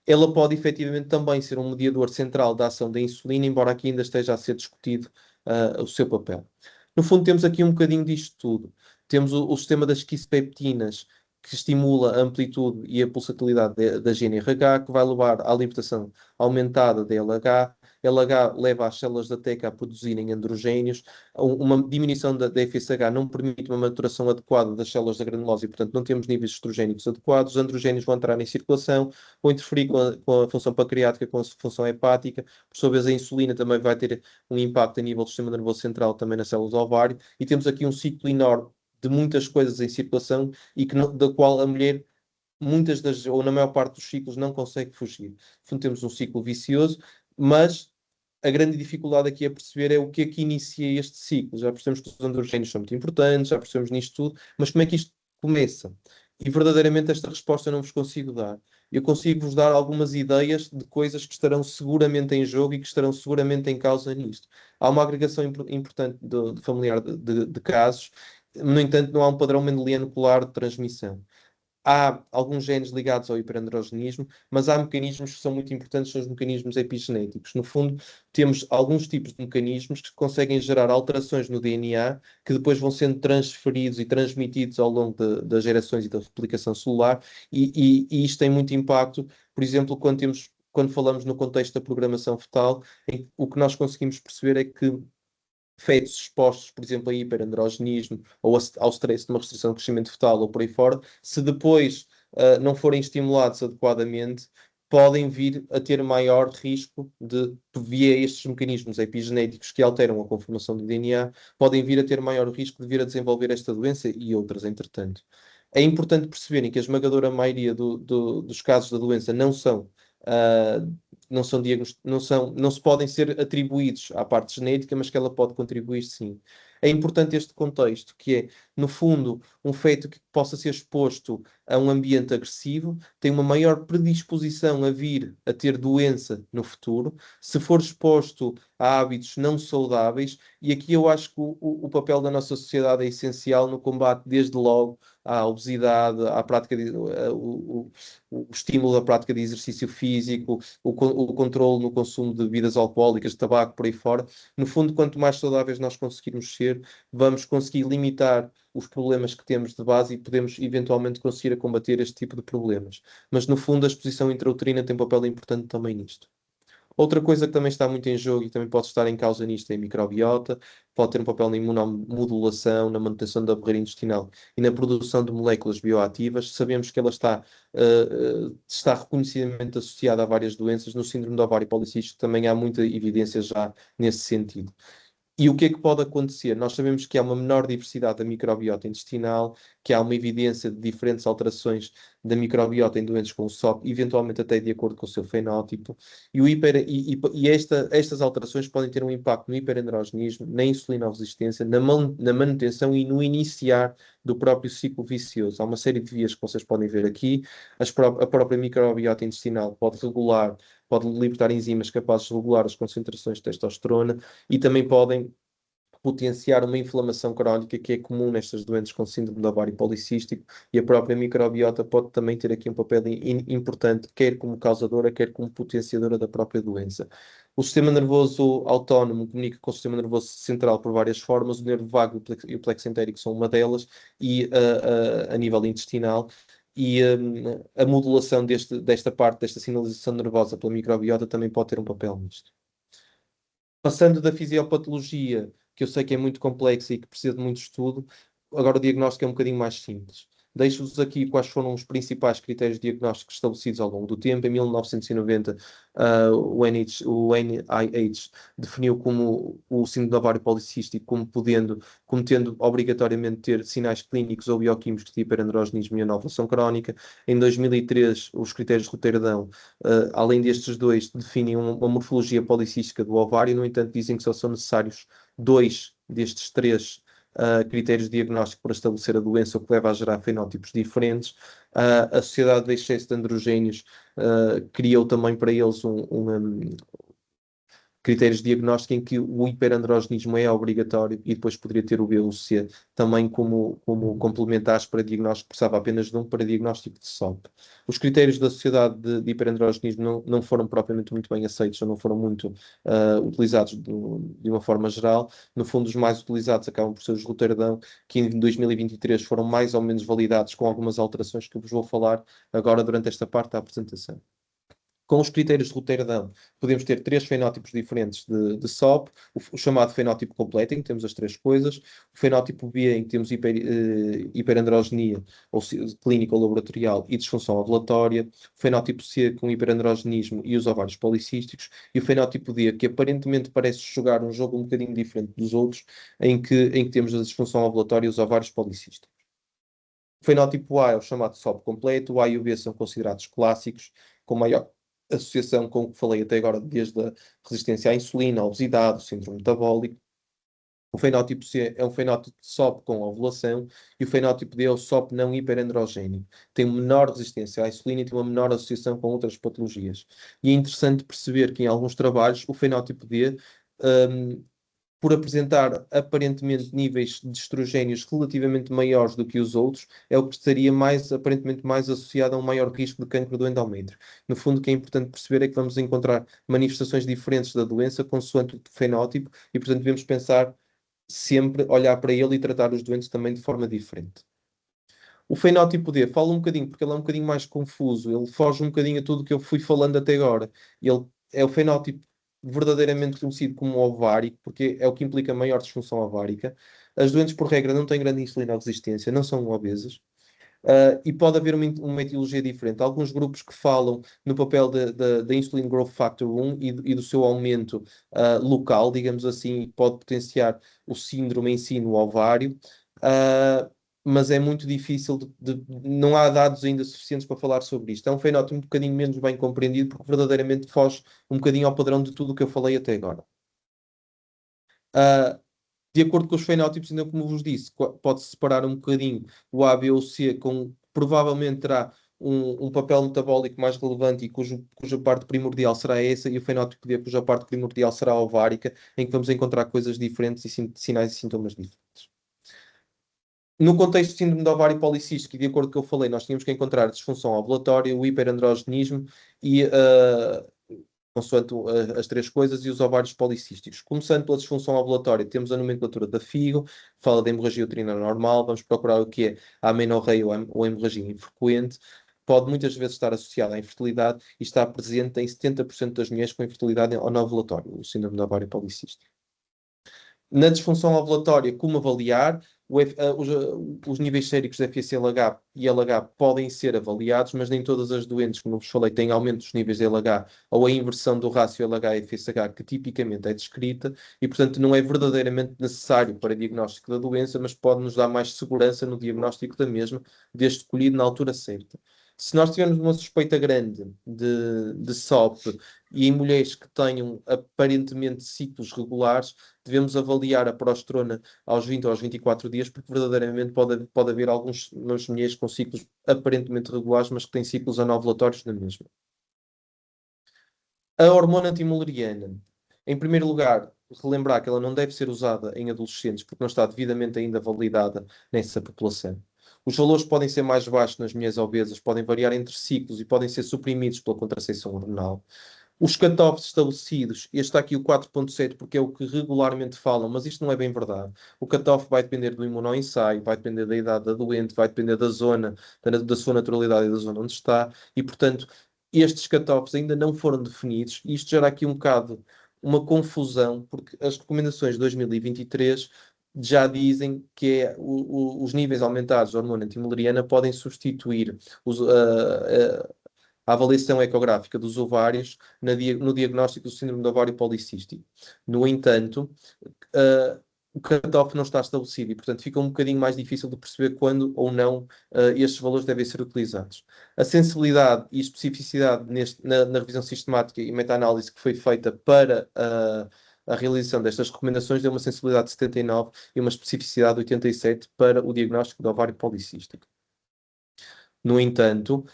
S1: Ela pode efetivamente também ser um mediador central da ação da insulina, embora aqui ainda esteja a ser discutido o seu papel. No fundo, temos aqui um bocadinho disto tudo. Temos o sistema das quispeptinas, que estimula a amplitude e a pulsatilidade da GNRH, que vai levar à libertação aumentada da LH. LH leva as células da teca a produzirem androgénios. Uma diminuição da FSH não permite uma maturação adequada das células da granulose e, portanto, não temos níveis estrogénicos adequados. Os androgénios vão entrar em circulação, vão interferir com a função pancreática, com a função hepática. Por sua vez, a insulina também vai ter um impacto a nível do sistema nervoso central, também nas células do ovário. E temos aqui um ciclo enorme de muitas coisas em circulação e da qual a mulher, ou na maior parte dos ciclos, não consegue fugir. Portanto, temos um ciclo vicioso, mas a grande dificuldade aqui a perceber é o que é que inicia este ciclo. Já percebemos que os androgénios são muito importantes, já percebemos nisto tudo, mas como é que isto começa? E verdadeiramente esta resposta eu não vos consigo dar. Eu consigo-vos dar algumas ideias de coisas que estarão seguramente em jogo e que estarão seguramente em causa nisto. Há uma agregação importante familiar de casos. No entanto, não há um padrão mendeliano claro de transmissão. há alguns genes ligados ao hiperandrogenismo, mas há mecanismos que são muito importantes, são os mecanismos epigenéticos. No fundo, temos alguns tipos de mecanismos que conseguem gerar alterações no DNA que depois vão sendo transferidos e transmitidos ao longo das gerações e da replicação celular, e isto tem muito impacto, por exemplo, quando falamos no contexto da programação fetal, o que nós conseguimos perceber é que fetos expostos, por exemplo, a hiperandrogenismo ou ao stress de uma restrição de crescimento fetal ou por aí fora, se depois não forem estimulados adequadamente, podem vir a ter maior risco via estes mecanismos epigenéticos que alteram a conformação do DNA, podem vir a ter maior risco de vir a desenvolver esta doença e outras, entretanto. É importante perceberem que a esmagadora maioria dos casos da doença uh, não se podem ser atribuídos à parte genética, mas que ela pode contribuir sim. É importante este contexto, que é, no fundo, um feto que possa ser exposto a um ambiente agressivo tem uma maior predisposição a vir a ter doença no futuro, se for exposto a hábitos não saudáveis, e aqui eu acho que o papel da nossa sociedade é essencial no combate, desde logo, à obesidade, à prática o estímulo da prática de exercício físico, o controle no consumo de bebidas alcoólicas, de tabaco, por aí fora. No fundo, quanto mais saudáveis nós conseguirmos ser, vamos conseguir limitar os problemas que temos de base e podemos eventualmente conseguir combater este tipo de problemas. Mas, no fundo, a exposição intrauterina tem um papel importante também nisto. Outra coisa que também está muito em jogo e também pode estar em causa nisto é a microbiota, pode ter um papel na imunomodulação, na manutenção da barreira intestinal e na produção de moléculas bioativas. Sabemos que ela está reconhecidamente associada a várias doenças. No síndrome do ovário policístico também há muita evidência já nesse sentido. E o que é que pode acontecer? Nós sabemos que há uma menor diversidade da microbiota intestinal, que há uma evidência de diferentes alterações da microbiota em doentes com SOP, eventualmente até de acordo com o seu fenótipo, estas alterações podem ter um impacto no hiperandrogenismo, na insulinoresistência, na manutenção e no iniciar do próprio ciclo vicioso. Há uma série de vias que vocês podem ver aqui. A própria microbiota intestinal pode libertar enzimas capazes de regular as concentrações de testosterona e também podem potenciar uma inflamação crónica que é comum nestas doentes com síndrome do ovário policístico, e a própria microbiota pode também ter aqui um papel importante, quer como causadora, quer como potenciadora da própria doença. O sistema nervoso autónomo comunica com o sistema nervoso central por várias formas, o nervo vago e o plexo entérico são uma delas, e a nível intestinal, e a modulação desta parte, desta sinalização nervosa pela microbiota também pode ter um papel nisto. Passando da fisiopatologia, que eu sei que é muito complexa e que precisa de muito estudo, agora o diagnóstico é um bocadinho mais simples. Deixo-vos aqui quais foram os principais critérios diagnósticos estabelecidos ao longo do tempo. Em 1990, o NIH definiu como o síndrome do ovário policístico como tendo obrigatoriamente ter sinais clínicos ou bioquímicos de hiperandrogenismo e anovulação crónica. Em 2003, os critérios de Roterdão, além destes dois, definem uma morfologia policística do ovário. No entanto, dizem que só são necessários 2 destes 3 critérios de diagnóstico para estabelecer a doença, o que leva a gerar fenótipos diferentes. A Sociedade de Excesso de Androgénios criou também para eles critérios de diagnóstico em que o hiperandrogenismo é obrigatório e depois poderia ter o B ou o C também como complementares para diagnóstico, precisava apenas de um para diagnóstico de SOP. Os critérios da Sociedade de Hiperandrogenismo não foram propriamente muito bem aceitos, ou não foram muito utilizados de uma forma geral. No fundo, os mais utilizados acabam por ser os de Roterdão, que em 2023 foram mais ou menos validados com algumas alterações que eu vos vou falar agora durante esta parte da apresentação. Com os critérios de Roterdão, podemos ter 3 fenótipos diferentes de SOP, o chamado fenótipo completo, em que temos as 3 coisas, o fenótipo B, em que temos hiperandrogenia, ou clínica ou laboratorial, e disfunção ovulatória, o fenótipo C, com hiperandrogenismo e os ovários policísticos, e o fenótipo D, que aparentemente parece jogar um jogo um bocadinho diferente dos outros, em que temos a disfunção ovulatória e os ovários policísticos. O fenótipo A é o chamado SOP completo, o A e o B são considerados clássicos, com maior associação com o que falei até agora, desde a resistência à insulina, a obesidade, o síndrome metabólico. O fenótipo C é um fenótipo de SOP com ovulação e o fenótipo D é o SOP não hiperandrogénico. Tem uma menor resistência à insulina e tem uma menor associação com outras patologias. E é interessante perceber que em alguns trabalhos o fenótipo D por apresentar aparentemente níveis de estrogénios relativamente maiores do que os outros, é o que estaria aparentemente mais associado a um maior risco de cancro do endométrio. No fundo, o que é importante perceber é que vamos encontrar manifestações diferentes da doença consoante o fenótipo e, portanto, devemos pensar sempre, olhar para ele e tratar os doentes também de forma diferente. O fenótipo D, falo um bocadinho, porque ele é um bocadinho mais confuso, ele foge um bocadinho a tudo o que eu fui falando até agora. Ele é o fenótipo verdadeiramente conhecido como ovárico, porque é o que implica maior disfunção ovárica. As doentes, por regra, não têm grande insulinoresistência, não são obesas. E pode haver uma etiologia diferente. Há alguns grupos que falam no papel da Insulin Growth Factor 1 e do seu aumento local, digamos assim, e pode potenciar o síndrome em si no ovário. Mas é muito difícil, não há dados ainda suficientes para falar sobre isto. É um fenótipo um bocadinho menos bem compreendido, porque verdadeiramente foge um bocadinho ao padrão de tudo o que eu falei até agora. De acordo com os fenótipos, ainda como vos disse, pode-se separar um bocadinho o A, B ou C, provavelmente terá um papel metabólico mais relevante e cuja parte primordial será essa, e o fenótipo D, cuja parte primordial será a ovárica, em que vamos encontrar coisas diferentes e sinais e sintomas diferentes. No contexto de síndrome de ovário policístico, e de acordo com o que eu falei, nós tínhamos que encontrar a disfunção ovulatória, o hiperandrogenismo e, consoante as três coisas, e os ovários policísticos. Começando pela disfunção ovulatória, temos a nomenclatura da FIGO, fala de hemorragia uterina normal, vamos procurar o que é a amenorreia ou a hemorragia infrequente. Pode muitas vezes estar associada à infertilidade e está presente em 70% das mulheres com infertilidade anovulatória, o síndrome de ovário policístico. Na disfunção ovulatória, como avaliar? Os níveis séricos de FSLH e LH podem ser avaliados, mas nem todas as doentes, como vos falei, têm aumento dos níveis de LH ou a inversão do rácio LH-FSH, que tipicamente é descrita, e, portanto, não é verdadeiramente necessário para diagnóstico da doença, mas pode nos dar mais segurança no diagnóstico da mesma, desde colhido na altura certa. Se nós tivermos uma suspeita grande de SOP e em mulheres que tenham aparentemente ciclos regulares, devemos avaliar a progesterona aos 20 ou aos 24 dias, porque verdadeiramente pode haver algumas mulheres com ciclos aparentemente regulares, mas que têm ciclos anovulatórios na mesma. A hormona antimuleriana. Em primeiro lugar, relembrar que ela não deve ser usada em adolescentes, porque não está devidamente ainda validada nessa população. Os valores podem ser mais baixos nas mulheres obesas, podem variar entre ciclos e podem ser suprimidos pela contracepção hormonal. Os cut-offs estabelecidos, este está aqui o 4.7 porque é o que regularmente falam, mas isto não é bem verdade. O cut-off vai depender do imunoensaio, vai depender da idade da doente, vai depender da zona, da sua naturalidade e da zona onde está, e portanto estes cut-offs ainda não foram definidos, e isto gera aqui um bocado uma confusão, porque as recomendações de 2023 já dizem que os níveis aumentados de hormona antimuleriana podem substituir a avaliação ecográfica dos ovários no diagnóstico do síndrome do ovário policístico. No entanto, o cut-off não está estabelecido e, portanto, fica um bocadinho mais difícil de perceber quando ou não estes valores devem ser utilizados. A sensibilidade e especificidade na revisão sistemática e meta-análise que foi feita para a realização destas recomendações deu uma sensibilidade de 79 e uma especificidade de 87 para o diagnóstico do ovário policístico. No entanto,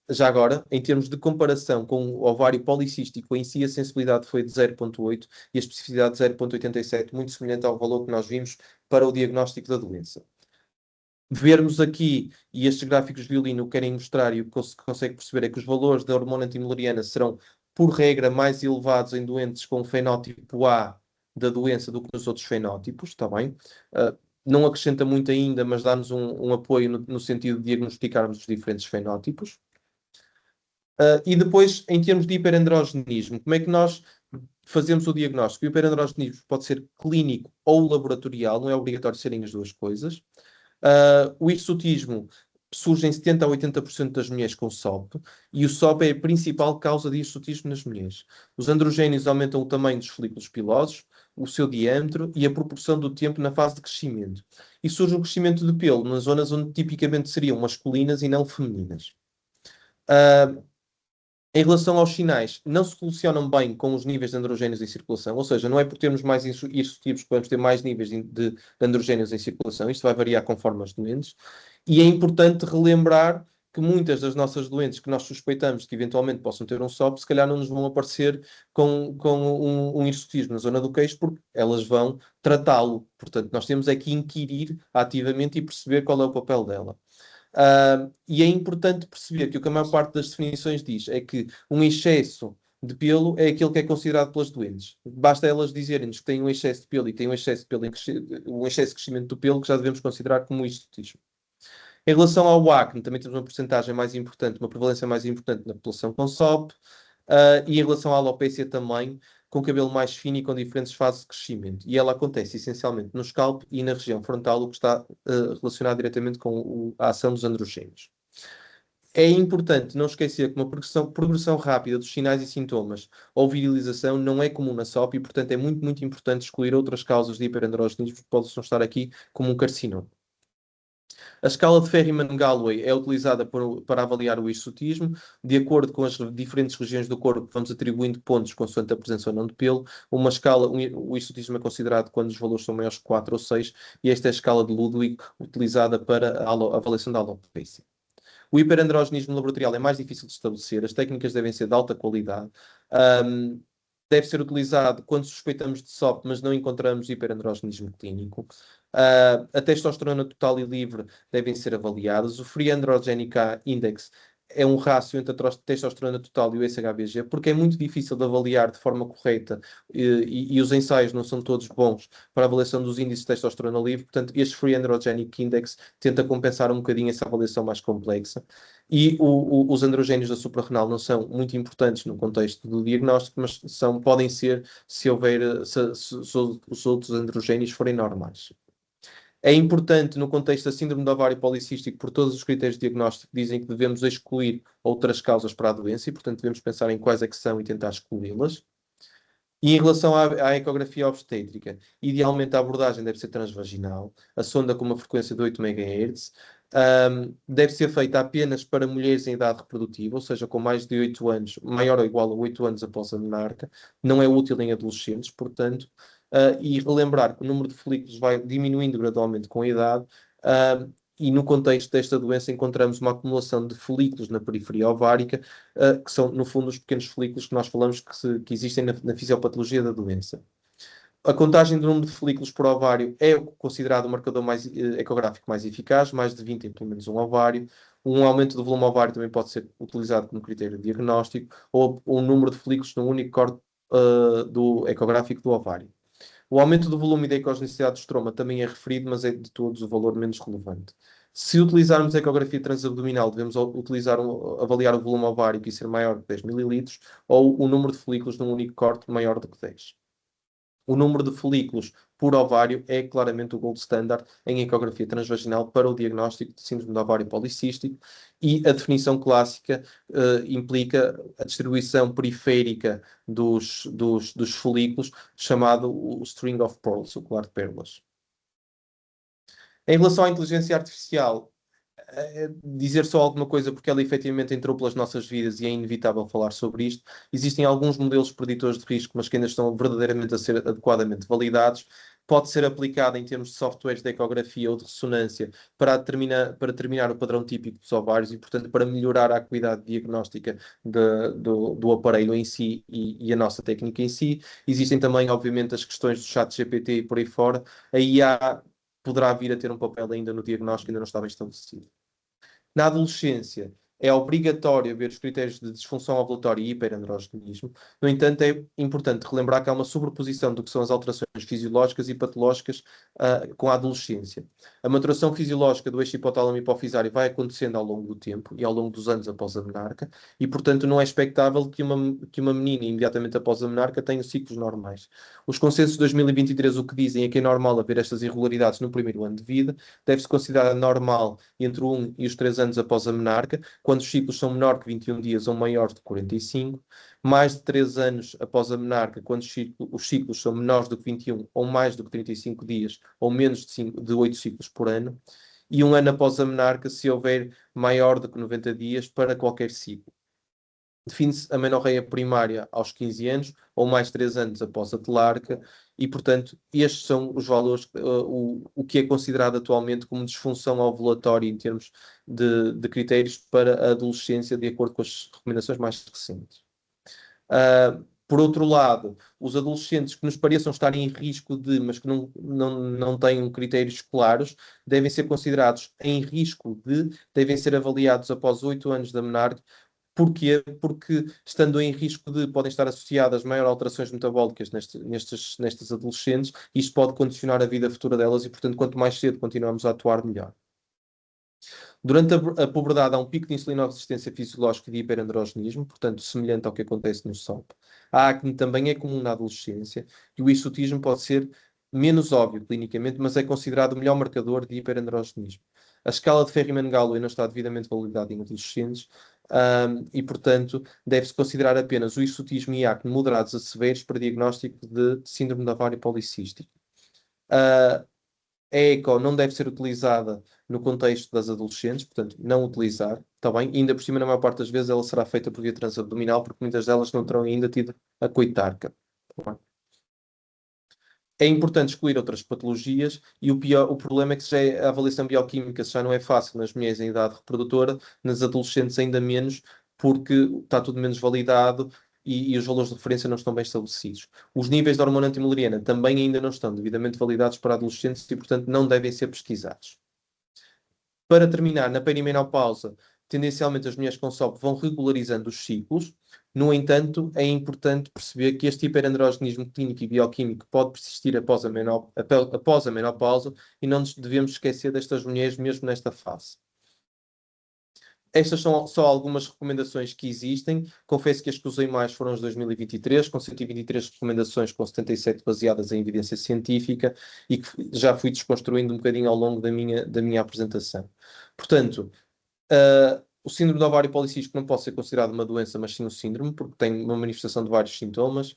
S1: já agora, em termos de comparação com o ovário policístico em si, a sensibilidade foi de 0.8 e a especificidade de 0.87, muito semelhante ao valor que nós vimos para o diagnóstico da doença. Vermos aqui, e estes gráficos de violino querem mostrar, e o que se consegue perceber é que os valores da hormona antimuleriana serão, por regra, mais elevados em doentes com o fenótipo A da doença do que nos outros fenótipos, está bem? Não acrescenta muito ainda, mas dá-nos um apoio no sentido de diagnosticarmos os diferentes fenótipos. E depois, em termos de hiperandrogenismo, como é que nós fazemos o diagnóstico? O hiperandrogenismo pode ser clínico ou laboratorial, não é obrigatório serem as duas coisas. O hirsutismo surge em 70% a 80% das mulheres com SOP, e o SOP é a principal causa de hirsutismo nas mulheres. Os androgénios aumentam o tamanho dos folículos pilosos, o seu diâmetro e a proporção do tempo na fase de crescimento. E surge um crescimento de pelo nas zonas onde tipicamente seriam masculinas e não femininas. Em relação aos sinais, não se relacionam bem com os níveis de androgénios em circulação, ou seja, não é por termos mais hirsutivos que vamos ter mais níveis de androgénios em circulação, isto vai variar conforme as doentes, e é importante relembrar que muitas das nossas doentes que nós suspeitamos que eventualmente possam ter um SOP, se calhar não nos vão aparecer com um hirsutismo na zona do queixo, porque elas vão tratá-lo. Portanto, nós temos é que inquirir ativamente e perceber qual é o papel dela. E é importante perceber que o que a maior parte das definições diz é que um excesso de pelo é aquilo que é considerado pelas doentes. Basta elas dizerem-nos que têm um excesso de pelo e têm um excesso de pelo um excesso de crescimento do pelo que já devemos considerar como hirsutismo. Em relação ao acne, também temos uma porcentagem mais importante, uma prevalência mais importante na população com SOP, e em relação à alopecia também, com cabelo mais fino e com diferentes fases de crescimento. E ela acontece essencialmente no scalp e na região frontal, o que está relacionado diretamente com a ação dos androgénios. É importante não esquecer que uma progressão rápida dos sinais e sintomas ou virilização não é comum na SOP e, portanto, é muito, muito importante excluir outras causas de hiperandrogenismo que possam estar aqui, como um carcinoma. A escala de Ferriman-Gallway é utilizada para avaliar o hirsutismo. De acordo com as diferentes regiões do corpo, vamos atribuindo pontos consoante a presença ou não de pelo. Uma escala, o hirsutismo é considerado quando os valores são maiores que 4 ou 6, e esta é a escala de Ludwig, utilizada para a avaliação da alopecia. O hiperandrogenismo laboratorial é mais difícil de estabelecer, as técnicas devem ser de alta qualidade. Deve ser utilizado quando suspeitamos de SOP, mas não encontramos hiperandrogenismo clínico. A testosterona total e livre devem ser avaliadas. O Free Androgenic Index é um rácio entre a testosterona total e o SHBG, porque é muito difícil de avaliar de forma correta e os ensaios não são todos bons para a avaliação dos índices de testosterona livre. Portanto, este Free Androgenic Index tenta compensar um bocadinho essa avaliação mais complexa. E os androgénios da suprarrenal não são muito importantes no contexto do diagnóstico, mas podem ser se os outros androgénios forem normais. É importante, no contexto da síndrome do ovário policístico, por todos os critérios de diagnóstico, dizem que devemos excluir outras causas para a doença e, portanto, devemos pensar em quais é que são e tentar excluí-las. E em relação à ecografia obstétrica, idealmente a abordagem deve ser transvaginal, a sonda com uma frequência de 8 MHz, deve ser feita apenas para mulheres em idade reprodutiva, ou seja, com mais de 8 anos, maior ou igual a 8 anos após a menarca, não é útil em adolescentes, portanto, e relembrar que o número de folículos vai diminuindo gradualmente com a idade, e no contexto desta doença encontramos uma acumulação de folículos na periferia ovárica, que são, no fundo, os pequenos folículos que nós falamos que existem na fisiopatologia da doença. A contagem do número de folículos por ovário é considerado o marcador ecográfico mais eficaz, mais de 20 em pelo menos um ovário. Um aumento do volume ovário também pode ser utilizado como critério de diagnóstico, ou o número de folículos no único corte do ecográfico do ovário. O aumento do volume e da ecogenicidade do estroma também é referido, mas é de todos o valor menos relevante. Se utilizarmos a ecografia transabdominal, devemos avaliar o volume ovárico e ser maior que 10 ml, ou o número de folículos num único corte maior do que 10. O número de folículos por ovário é claramente o gold standard em ecografia transvaginal para o diagnóstico de síndrome do ovário policístico, e a definição clássica implica a distribuição periférica dos folículos, chamado o string of pearls, o colar de pérolas. Em relação à inteligência artificial, dizer só alguma coisa, porque ela efetivamente entrou pelas nossas vidas e é inevitável falar sobre isto. Existem alguns modelos preditores de risco, mas que ainda estão verdadeiramente a ser adequadamente validados. Pode ser aplicada em termos de softwares de ecografia ou de ressonância para determinar o padrão típico dos ovários e, portanto, para melhorar a acuidade diagnóstica do aparelho em si e a nossa técnica em si. Existem também, obviamente, as questões do chat GPT e por aí fora. A IA poderá vir a ter um papel ainda no diagnóstico que ainda não está bem estabelecido. Na adolescência, é obrigatório ver os critérios de disfunção ovulatória e hiperandrogenismo. No entanto, é importante relembrar que há uma sobreposição do que são as alterações fisiológicas e patológicas com a adolescência. A maturação fisiológica do eixo hipotálamo hipofisário vai acontecendo ao longo do tempo e ao longo dos anos após a menarca, e, portanto, não é expectável que uma menina, imediatamente após a menarca, tenha ciclos normais. Os consensos de 2023 o que dizem é que é normal haver estas irregularidades no primeiro ano de vida, deve-se considerar normal entre 1 e os 3 anos após a menarca, quando os ciclos são menor que 21 dias ou maiores de 45, mais de 3 anos após a menarca, quando os ciclos são menores do que 21 ou mais do que 35 dias, ou menos de 8 ciclos por ano, e 1 ano após a menarca, se houver maior do que 90 dias para qualquer ciclo. define-se a menorreia primária aos 15 anos ou mais 3 anos após a telarca e, portanto, estes são os valores, o que é considerado atualmente como disfunção ovulatória em termos de critérios para a adolescência, de acordo com as recomendações mais recentes. Por outro lado, os adolescentes que nos pareçam estar em risco mas que não têm critérios claros, devem ser considerados em risco devem ser avaliados após 8 anos da menarca. Porquê? Porque, estando em risco podem estar associadas maior alterações metabólicas nestas adolescentes, e isto pode condicionar a vida futura delas e, portanto, quanto mais cedo continuamos a atuar, melhor. Durante a puberdade há um pico de insulinoresistência fisiológica e de hiperandrogenismo, portanto, semelhante ao que acontece no SOP. A acne também é comum na adolescência e o hirsutismo pode ser menos óbvio clinicamente, mas é considerado o melhor marcador de hiperandrogenismo. A escala de Ferriman-Galloway não está devidamente validada em adolescentes e, portanto, deve-se considerar apenas o hirsutismo e acne moderados a severos para diagnóstico de síndrome do ovário policístico. A ECO não deve ser utilizada no contexto das adolescentes, portanto, não utilizar, está bem? E ainda por cima, na maior parte das vezes, ela será feita por via transabdominal, porque muitas delas não terão ainda tido a coitarca. Tá bem? É importante excluir outras patologias e o problema é que a avaliação bioquímica já não é fácil nas mulheres em idade reprodutora, nas adolescentes ainda menos, porque está tudo menos validado e os valores de referência não estão bem estabelecidos. Os níveis de hormona antimuleriana também ainda não estão devidamente validados para adolescentes e, portanto, não devem ser pesquisados. Para terminar, na perimenopausa, tendencialmente as mulheres com SOP vão regularizando os ciclos. No entanto, é importante perceber que este hiperandrogenismo clínico e bioquímico pode persistir após a menopausa e não nos devemos esquecer destas mulheres mesmo nesta fase. Estas são só algumas recomendações que existem. Confesso que as que usei mais foram as de 2023, com 123 recomendações, com 77 baseadas em evidência científica, e que já fui desconstruindo um bocadinho ao longo da minha apresentação. Portanto, o síndrome do ovário policístico não pode ser considerado uma doença, mas sim um síndrome, porque tem uma manifestação de vários sintomas.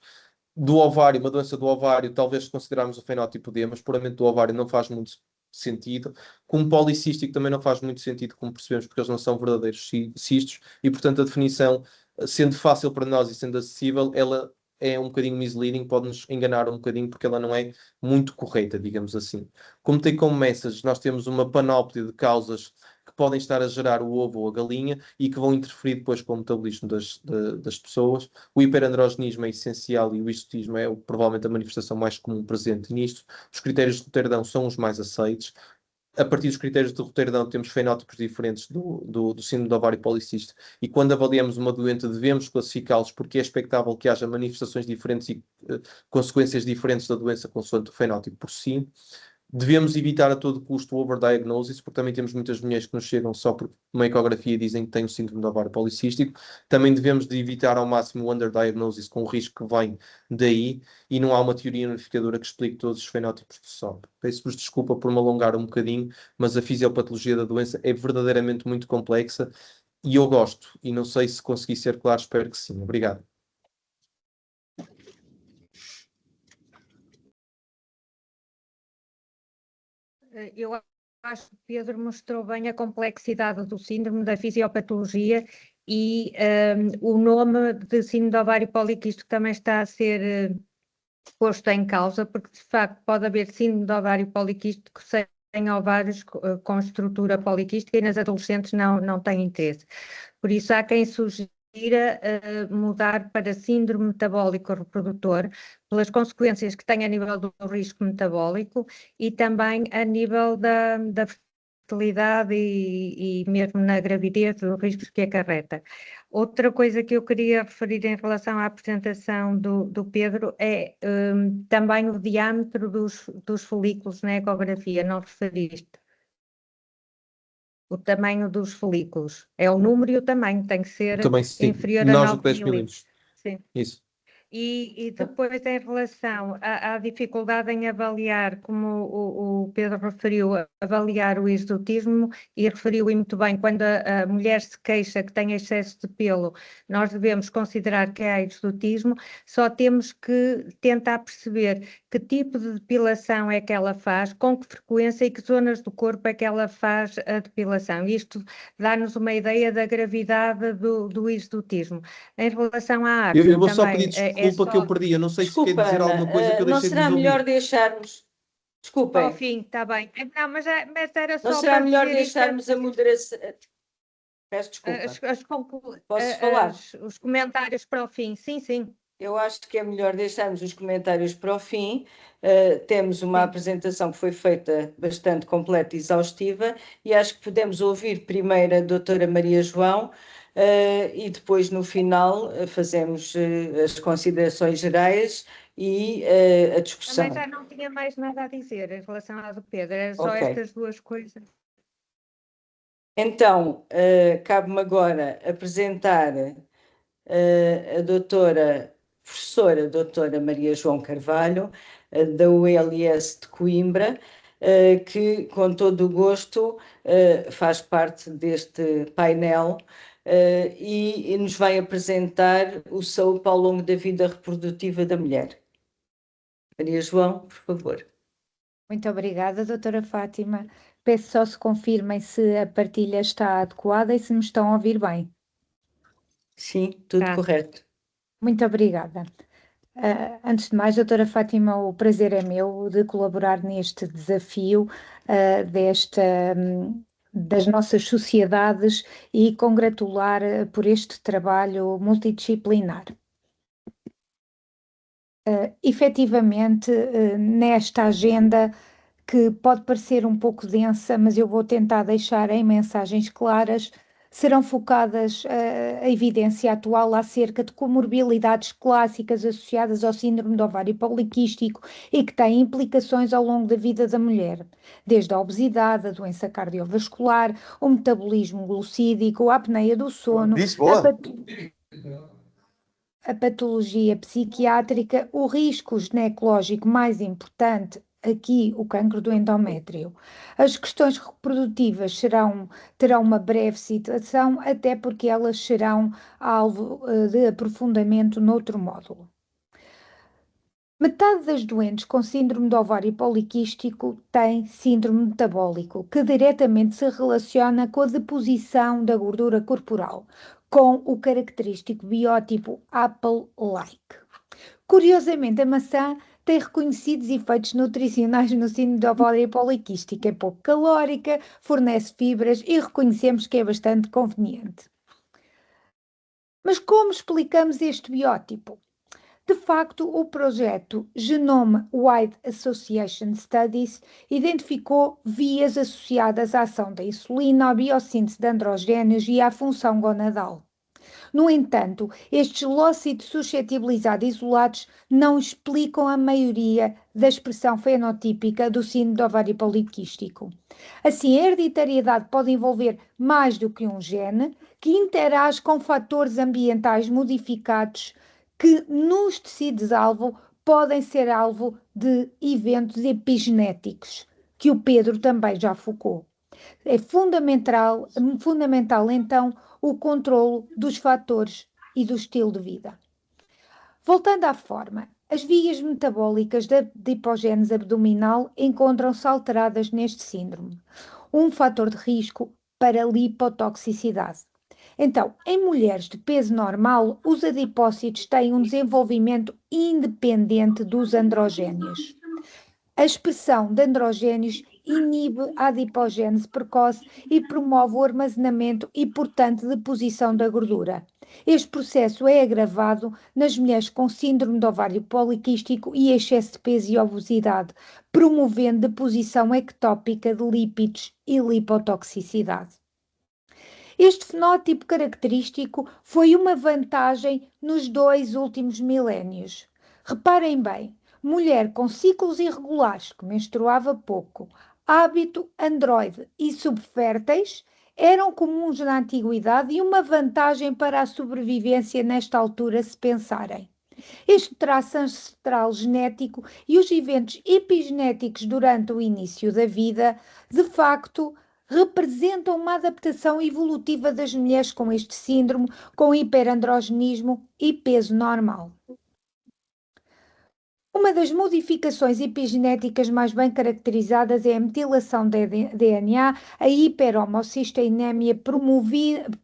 S1: Do ovário, uma doença do ovário, talvez se considerarmos o fenótipo D, mas puramente do ovário não faz muito sentido. Como policístico também não faz muito sentido, como percebemos, porque eles não são verdadeiros cistos, e portanto a definição, sendo fácil para nós e sendo acessível, ela é um bocadinho misleading, pode-nos enganar um bocadinho, porque ela não é muito correta, digamos assim. Como tem como message, nós temos uma panóplia de causas que podem estar a gerar o ovo ou a galinha e que vão interferir depois com o metabolismo das pessoas. O hiperandrogenismo é essencial e o hirsutismo é provavelmente a manifestação mais comum presente nisto. Os critérios de Roterdão são os mais aceitos. A partir dos critérios de Roterdão temos fenótipos diferentes do síndrome do ovário policístico, e quando avaliamos uma doente devemos classificá-los, porque é expectável que haja manifestações diferentes e consequências diferentes da doença consoante o fenótipo por si. Devemos evitar a todo custo o overdiagnosis, porque também temos muitas mulheres que nos chegam só por uma ecografia e dizem que têm o síndrome do ovário policístico. Também devemos de evitar ao máximo o underdiagnosis, com o risco que vem daí, e não há uma teoria unificadora que explique todos os fenótipos de SOP. Peço-vos desculpa por me alongar um bocadinho, mas a fisiopatologia da doença é verdadeiramente muito complexa e eu gosto, e não sei se consegui ser claro, espero que sim. Obrigado.
S6: Eu acho que Pedro mostrou bem a complexidade do síndrome, da fisiopatologia e o nome de síndrome do ovário poliquístico também está a ser posto em causa, porque de facto pode haver síndrome do ovário poliquístico sem ovários com estrutura poliquística e nas adolescentes não tem interesse. Por isso há quem sugira mudar para síndrome metabólico reprodutor, pelas consequências que tem a nível do risco metabólico e também a nível da fertilidade e mesmo na gravidez, os riscos que acarreta. Outra coisa que eu queria referir em relação à apresentação do Pedro é também o diâmetro dos folículos na ecografia, não referiste? O tamanho dos folículos. É o número e o tamanho, tem que ser
S1: Também sim,
S6: inferior a
S1: menores
S6: 9
S1: do que 10 milímetros.
S6: Sim.
S1: Isso.
S6: E depois, em relação à dificuldade em avaliar, como o Pedro referiu, avaliar o exotismo, e referiu muito bem, quando a mulher se queixa que tem excesso de pelo, nós devemos considerar que há exotismo, só temos que tentar perceber que tipo de depilação é que ela faz, com que frequência e que zonas do corpo é que ela faz a depilação. Isto dá-nos uma ideia da gravidade do exotismo. Em relação à acne,
S1: Eu vou só
S6: também
S1: pedir desculpa que eu perdi. Eu não sei se quer
S3: Desculpa,
S1: dizer alguma coisa que eu
S3: Ana, não
S1: deixei de
S3: será
S1: vos
S3: melhor
S1: ouvir.
S3: deixarmos.
S6: ao
S3: Desculpem,
S6: fim, está bem. Não, mas era
S3: não
S6: só
S3: será
S6: para
S3: melhor
S6: dizer isto,
S3: deixarmos a moderação. Peço desculpa. Posso falar?
S6: os comentários para o fim. Sim, sim.
S3: Eu acho que é melhor deixarmos os comentários para o fim. Temos uma
S6: Sim.
S3: apresentação que foi feita bastante completa e exaustiva, e acho que podemos ouvir primeiro a doutora Maria João, e depois, no final, fazemos as considerações gerais e a discussão.
S6: Também já não tinha mais nada a dizer em relação à do Pedro, era só
S3: Ok.
S6: estas duas coisas.
S3: Então, cabe-me agora apresentar a professora doutora Maria João Carvalho, da ULS de Coimbra, que com todo o gosto faz parte deste painel e nos vai apresentar o saúde ao longo da vida reprodutiva da mulher. Maria João, por favor.
S5: Muito obrigada, doutora Fátima. Peço só se confirmem se a partilha está adequada e se me estão a ouvir bem.
S3: Sim, tudo
S6: Tá.
S3: correto.
S5: Muito obrigada. Antes de mais, doutora Fátima, o prazer é meu de colaborar neste desafio das nossas sociedades e congratular por este trabalho multidisciplinar. Efetivamente, nesta agenda, que pode parecer um pouco densa, mas eu vou tentar deixar em mensagens claras, serão focadas a evidência atual acerca de comorbilidades clássicas associadas ao síndrome do ovário poliquístico e que têm implicações ao longo da vida da mulher, desde a obesidade, a doença cardiovascular, o metabolismo glucídico, a apneia do sono, a patologia psiquiátrica, o risco ginecológico mais importante, aqui o cancro do endométrio. As questões reprodutivas terão uma breve citação, até porque elas serão alvo de aprofundamento noutro módulo. Metade das doentes com síndrome do ovário poliquístico têm síndrome metabólico, que diretamente se relaciona com a deposição da gordura corporal, com o característico biótipo Apple-like. Curiosamente, a maçã tem reconhecidos efeitos nutricionais no síndrome do ovário poliquístico, é pouco calórica, fornece fibras e reconhecemos que é bastante conveniente. Mas como explicamos este biótipo? De facto, o projeto Genome Wide Association Studies identificou vias associadas à ação da insulina, à biossíntese de androgénios e à função gonadal. No entanto, estes lócitos suscetibilizados isolados não explicam a maioria da expressão fenotípica do síndrome do ovário poliquístico. Assim, a hereditariedade pode envolver mais do que um gene que interage com fatores ambientais modificados que nos tecidos-alvo podem ser alvo de eventos epigenéticos, que o Pedro também já focou. É fundamental então, o controlo dos fatores e do estilo de vida. Voltando à forma, as vias metabólicas da adipogénese abdominal encontram-se alteradas neste síndrome, um fator de risco para lipotoxicidade. Então, em mulheres de peso normal, os adipócitos têm um desenvolvimento independente dos androgénios. A expressão de androgénios inibe a adipogénese precoce e promove o armazenamento e, portanto, deposição da gordura. Este processo é agravado nas mulheres com síndrome do ovário poliquístico e excesso de peso e obesidade, promovendo deposição ectópica de lípidos e lipotoxicidade. Este fenótipo característico foi uma vantagem nos 2 últimos milénios. Reparem bem, mulher com ciclos irregulares, que menstruava pouco, hábito androide e subférteis eram comuns na antiguidade e uma vantagem para a sobrevivência nesta altura, se pensarem. Este traço ancestral genético e os eventos epigenéticos durante o início da vida, de facto, representam uma adaptação evolutiva das mulheres com este síndrome, com hiperandrogenismo e peso normal. Uma das modificações epigenéticas mais bem caracterizadas é a metilação de DNA, a hiperhomocisteinemia,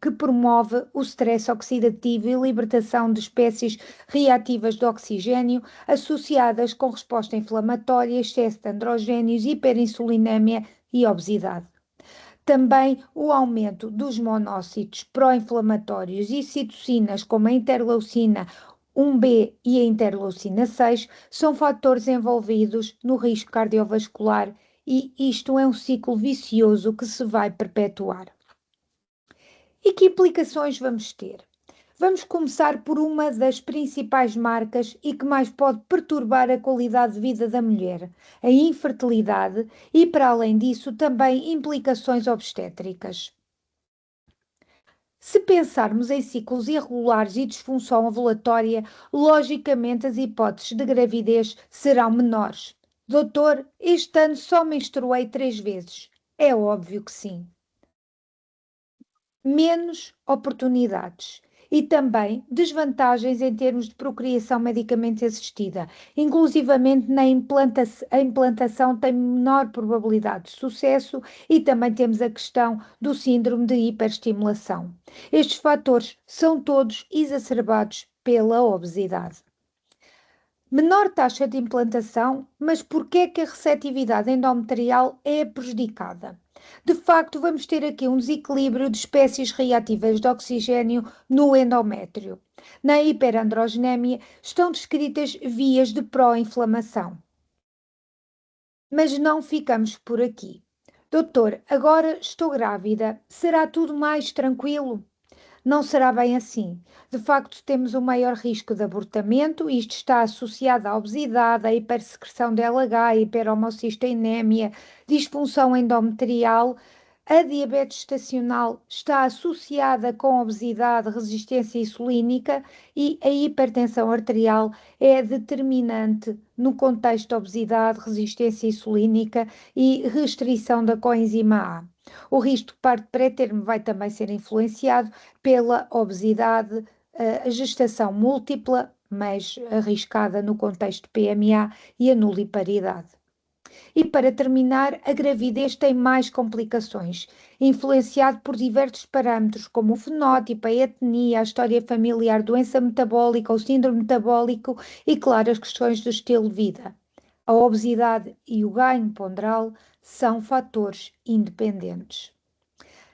S5: que promove o stress oxidativo e libertação de espécies reativas de oxigênio associadas com resposta inflamatória, excesso de androgénios, hiperinsulinemia e obesidade. Também o aumento dos monócitos pró-inflamatórios e citocinas como a interleucina 1B e a interleucina 6 são fatores envolvidos no risco cardiovascular e isto é um ciclo vicioso que se vai perpetuar. E que implicações vamos ter? Vamos começar por uma das principais marcas e que mais pode perturbar a qualidade de vida da mulher, a infertilidade e, para além disso, também implicações obstétricas. Se pensarmos em ciclos irregulares e disfunção ovulatória, logicamente as hipóteses de gravidez serão menores. Doutor, este ano só menstruei 3 vezes. É óbvio que sim. Menos oportunidades e também desvantagens em termos de procriação medicamente assistida. Inclusivamente a implantação tem menor probabilidade de sucesso e também temos a questão do síndrome de hiperestimulação. Estes fatores são todos exacerbados pela obesidade. Menor taxa de implantação, mas por que é que a receptividade endometrial é prejudicada? De facto, vamos ter aqui um desequilíbrio de espécies reativas de oxigênio no endométrio. Na hiperandrogenemia estão descritas vias de pró-inflamação. Mas não ficamos por aqui. Doutor, agora estou grávida, será tudo mais tranquilo? Não será bem assim. De facto, temos um maior risco de abortamento, isto está associado à obesidade, à hipersecreção de LH, hiperhomocisteinemia, disfunção endometrial. A diabetes gestacional está associada com obesidade, resistência insulínica e a hipertensão arterial é determinante no contexto de obesidade, resistência insulínica e restrição da coenzima A. O risco de parto pré-termo vai também ser influenciado pela obesidade, a gestação múltipla, mas arriscada no contexto de PMA e a nuliparidade. E para terminar, a gravidez tem mais complicações, influenciado por diversos parâmetros como o fenótipo, a etnia, a história familiar, doença metabólica, o síndrome metabólico e, claro, as questões do estilo de vida. A obesidade e o ganho ponderal são fatores independentes.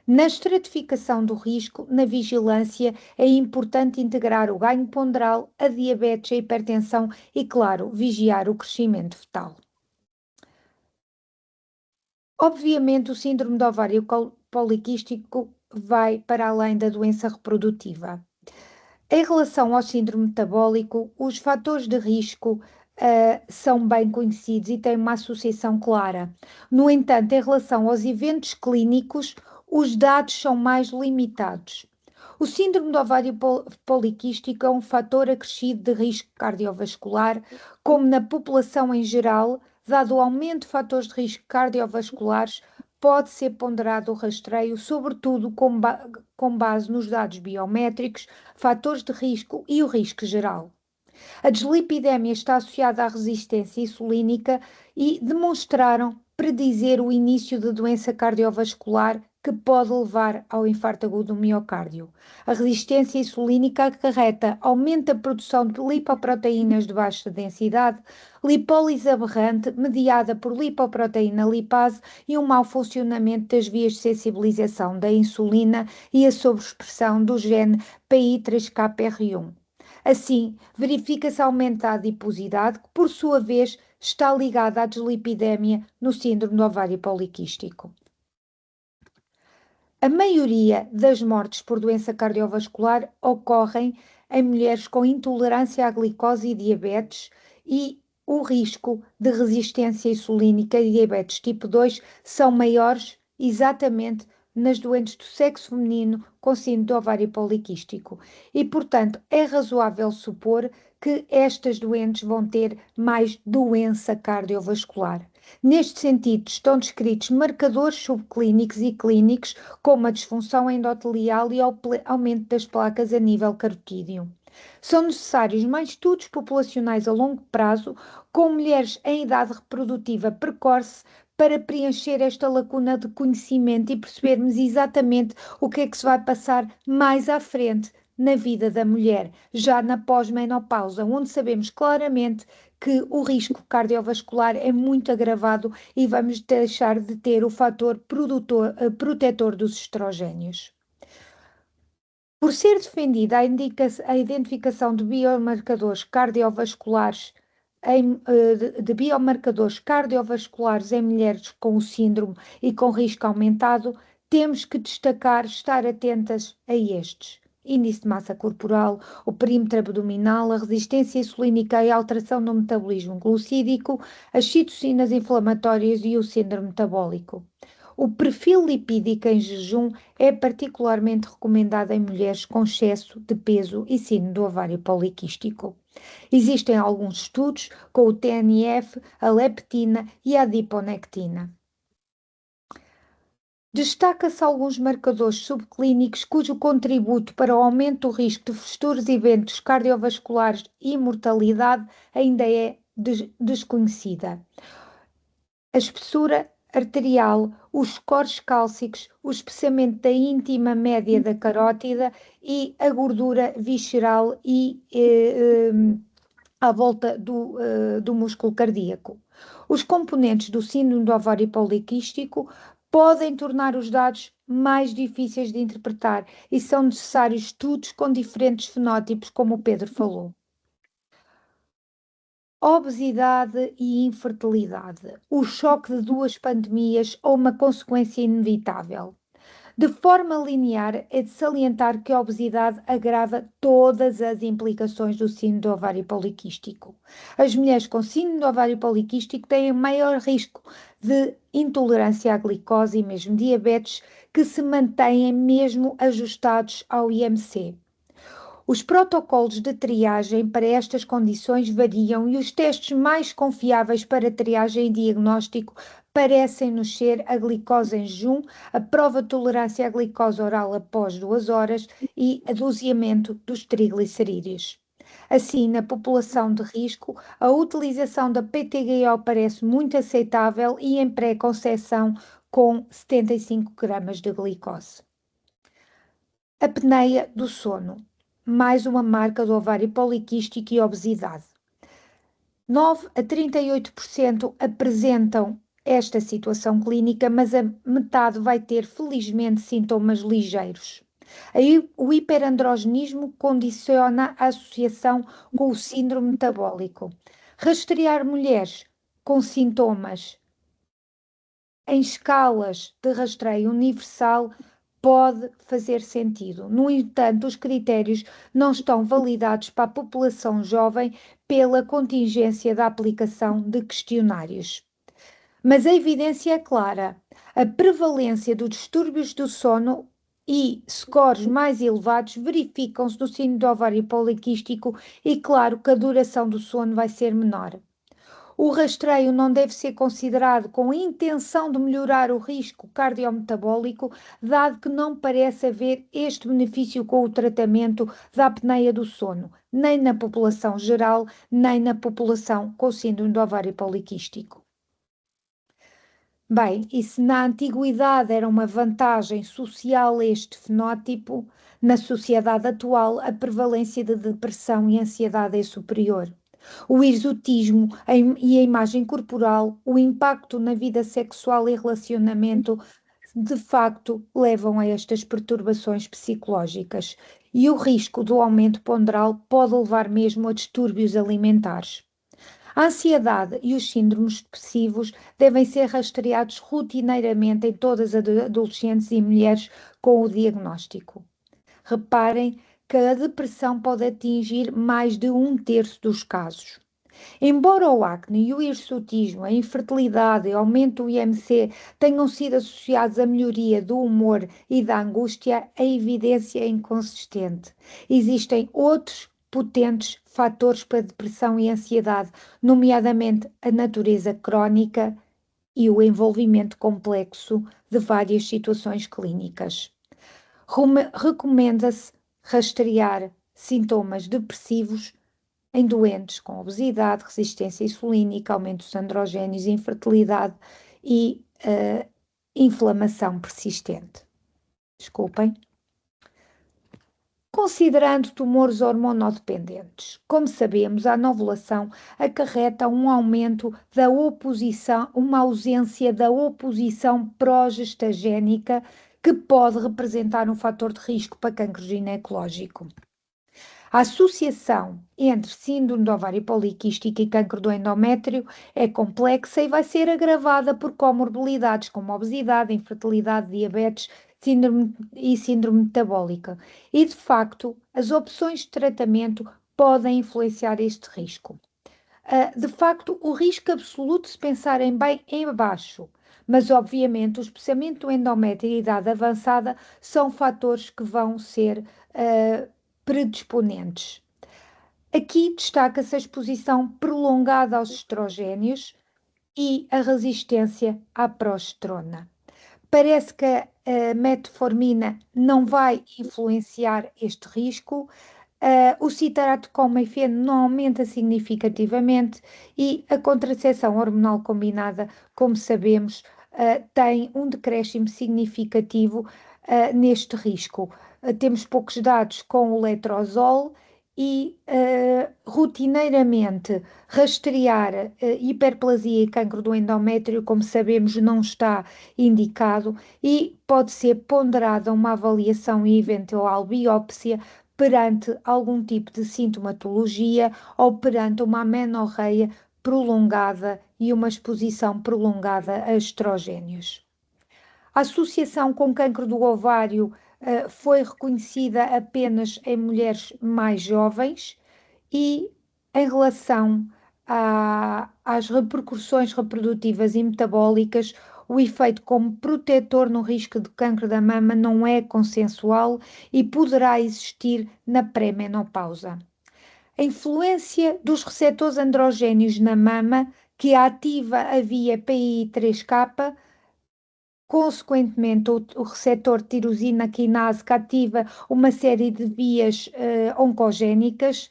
S5: Na estratificação do risco, na vigilância, é importante integrar o ganho ponderal, a diabetes, a hipertensão e, claro, vigiar o crescimento fetal. Obviamente, o síndrome do ovário poliquístico vai para além da doença reprodutiva. Em relação ao síndrome metabólico, os fatores de risco são bem conhecidos e têm uma associação clara. No entanto, em relação aos eventos clínicos, os dados são mais limitados. O síndrome do ovário poliquístico é um fator acrescido de risco cardiovascular, como na população em geral, dado o aumento de fatores de risco cardiovasculares, pode ser ponderado o rastreio, sobretudo com base nos dados biométricos, fatores de risco e o risco geral. A dislipidemia está associada à resistência insulínica e demonstraram predizer o início de doença cardiovascular que pode levar ao infarto agudo do miocárdio. A resistência insulínica acarreta aumento da produção de lipoproteínas de baixa densidade, lipólise aberrante mediada por lipoproteína lipase e um mau funcionamento das vias de sensibilização da insulina e a sobreexpressão do gene PI3KR1. Assim, verifica-se aumento da adiposidade, que por sua vez está ligada à dislipidemia no síndrome do ovário poliquístico. A maioria das mortes por doença cardiovascular ocorrem em mulheres com intolerância à glicose e diabetes e o risco de resistência insulínica e diabetes tipo 2 são maiores exatamente nas doentes do sexo feminino com síndrome do ovário poliquístico e, portanto, é razoável supor que estas doentes vão ter mais doença cardiovascular. Neste sentido, estão descritos marcadores subclínicos e clínicos, como a disfunção endotelial e o aumento das placas a nível carotídeo. São necessários mais estudos populacionais a longo prazo, com mulheres em idade reprodutiva precoce, para preencher esta lacuna de conhecimento e percebermos exatamente o que é que se vai passar mais à frente na vida da mulher, já na pós-menopausa, onde sabemos claramente que o risco cardiovascular é muito agravado e vamos deixar de ter o fator protetor dos estrogénios. Por ser defendida a identificação de biomarcadores cardiovasculares em mulheres com o síndrome e com risco aumentado, temos que estar atentas a estes: índice de massa corporal, o perímetro abdominal, a resistência insulínica e a alteração do metabolismo glucídico, as citocinas inflamatórias e o síndrome metabólico. O perfil lipídico em jejum é particularmente recomendado em mulheres com excesso de peso e síndrome do ovário poliquístico. Existem alguns estudos com o TNF, a leptina e a adiponectina. Destaca-se alguns marcadores subclínicos cujo contributo para o aumento do risco de futuros eventos cardiovasculares e mortalidade ainda é desconhecida. A espessura arterial, os scores cálcicos, o espessamento da íntima média da carótida e a gordura visceral e à volta do músculo cardíaco. Os componentes do síndrome do ovário poliquístico podem tornar os dados mais difíceis de interpretar e são necessários estudos com diferentes fenótipos, como o Pedro falou. Obesidade e infertilidade, o choque de duas pandemias ou uma consequência inevitável. De forma linear, é de salientar que a obesidade agrava todas as implicações do síndrome do ovário poliquístico. As mulheres com síndrome do ovário poliquístico têm maior risco de intolerância à glicose e mesmo diabetes, que se mantêm mesmo ajustados ao IMC. Os protocolos de triagem para estas condições variam e os testes mais confiáveis para triagem e diagnóstico parecem-nos ser a glicose em jejum, a prova de tolerância à glicose oral após 2 horas e a doseamento dos triglicerídeos. Assim, na população de risco, a utilização da PTGO parece muito aceitável e em pré-conceição com 75 gramas de glicose. A apneia do sono, mais uma marca do ovário poliquístico e obesidade. 9 a 38% apresentam esta situação clínica, mas a metade vai ter, felizmente, sintomas ligeiros. Aí, o hiperandrogenismo condiciona a associação com o síndrome metabólico. Rastrear mulheres com sintomas em escalas de rastreio universal pode fazer sentido. No entanto, os critérios não estão validados para a população jovem pela contingência da aplicação de questionários. Mas a evidência é clara. A prevalência dos distúrbios do sono e scores mais elevados verificam-se no síndrome do ovário poliquístico e, claro, que a duração do sono vai ser menor. O rastreio não deve ser considerado com a intenção de melhorar o risco cardiometabólico, dado que não parece haver este benefício com o tratamento da apneia do sono, nem na população geral, nem na população com síndrome do ovário poliquístico. Bem, e se na antiguidade era uma vantagem social este fenótipo, na sociedade atual a prevalência de depressão e ansiedade é superior. O exotismo e a imagem corporal, o impacto na vida sexual e relacionamento, de facto, levam a estas perturbações psicológicas e o risco do aumento ponderal pode levar mesmo a distúrbios alimentares. A ansiedade e os síndromes depressivos devem ser rastreados rotineiramente em todas as adolescentes e mulheres com o diagnóstico. Reparem que a depressão pode atingir mais de 1/3 dos casos. Embora o acne e o hirsutismo, a infertilidade e o aumento do IMC tenham sido associados à melhoria do humor e da angústia, a evidência é inconsistente. Existem outros potentes fatores para depressão e ansiedade, nomeadamente a natureza crónica e o envolvimento complexo de várias situações clínicas. Recomenda-se rastrear sintomas depressivos em doentes com obesidade, resistência insulínica, aumento dos androgénios, infertilidade e inflamação persistente. Desculpem. Considerando tumores hormonodependentes, como sabemos, a anovulação acarreta um aumento da oposição, uma ausência da oposição progestagénica que pode representar um fator de risco para cancro ginecológico. A associação entre síndrome do ovário poliquístico e cancro do endométrio é complexa e vai ser agravada por comorbilidades como obesidade, infertilidade, diabetes e síndrome metabólica. E, de facto, as opções de tratamento podem influenciar este risco. De facto, o risco absoluto, se pensarem bem, é baixo. Mas, obviamente, o espessamento do endométrio e a idade avançada são fatores que vão ser predisponentes. Aqui destaca-se a exposição prolongada aos estrogénios e a resistência à progesterona. Parece que a metformina não vai influenciar este risco, o citrato com meifeno não aumenta significativamente e a contracepção hormonal combinada, como sabemos, tem um decréscimo significativo neste risco. Temos poucos dados com o letrozol e rotineiramente rastrear hiperplasia e cancro do endométrio, como sabemos, não está indicado e pode ser ponderada uma avaliação e eventual biópsia perante algum tipo de sintomatologia ou perante uma amenorreia prolongada e uma exposição prolongada a estrogénios. A associação com cancro do ovário foi reconhecida apenas em mulheres mais jovens e em relação às repercussões reprodutivas e metabólicas, o efeito como protetor no risco de cancro da mama não é consensual e poderá existir na pré-menopausa. A influência dos receptores androgénios na mama, que ativa a via PI3K, consequentemente, o receptor tirosina quinase, que ativa uma série de vias oncogénicas,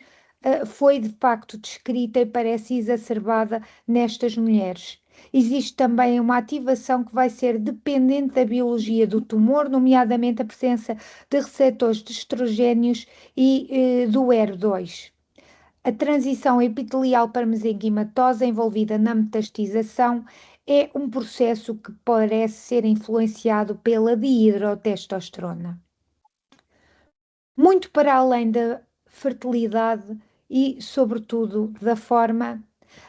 S5: foi de facto descrita e parece exacerbada nestas mulheres. Existe também uma ativação que vai ser dependente da biologia do tumor, nomeadamente a presença de receptores de estrogénios e do HER2. A transição epitelial para mesenquimatosa envolvida na metastização é um processo que parece ser influenciado pela dihidrotestosterona. Muito para além da fertilidade e, sobretudo, da forma,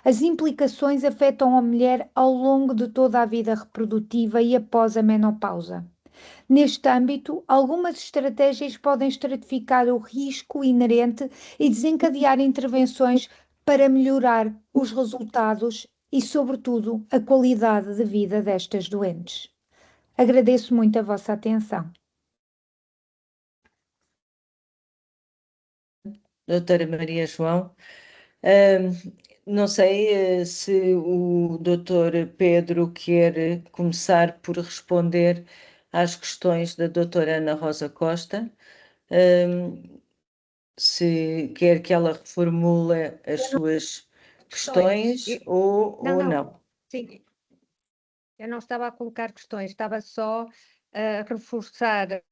S5: as implicações afetam a mulher ao longo de toda a vida reprodutiva e após a menopausa. Neste âmbito, algumas estratégias podem estratificar o risco inerente e desencadear intervenções para melhorar os resultados e, sobretudo, a qualidade de vida destas doentes. Agradeço muito a vossa atenção.
S3: Doutora Maria João, não sei se o doutor Pedro quer começar por responder às questões da doutora Ana Rosa Costa, se quer que ela reformule as suas questões ou não.
S6: Sim, eu não estava a colocar questões, estava só a reforçar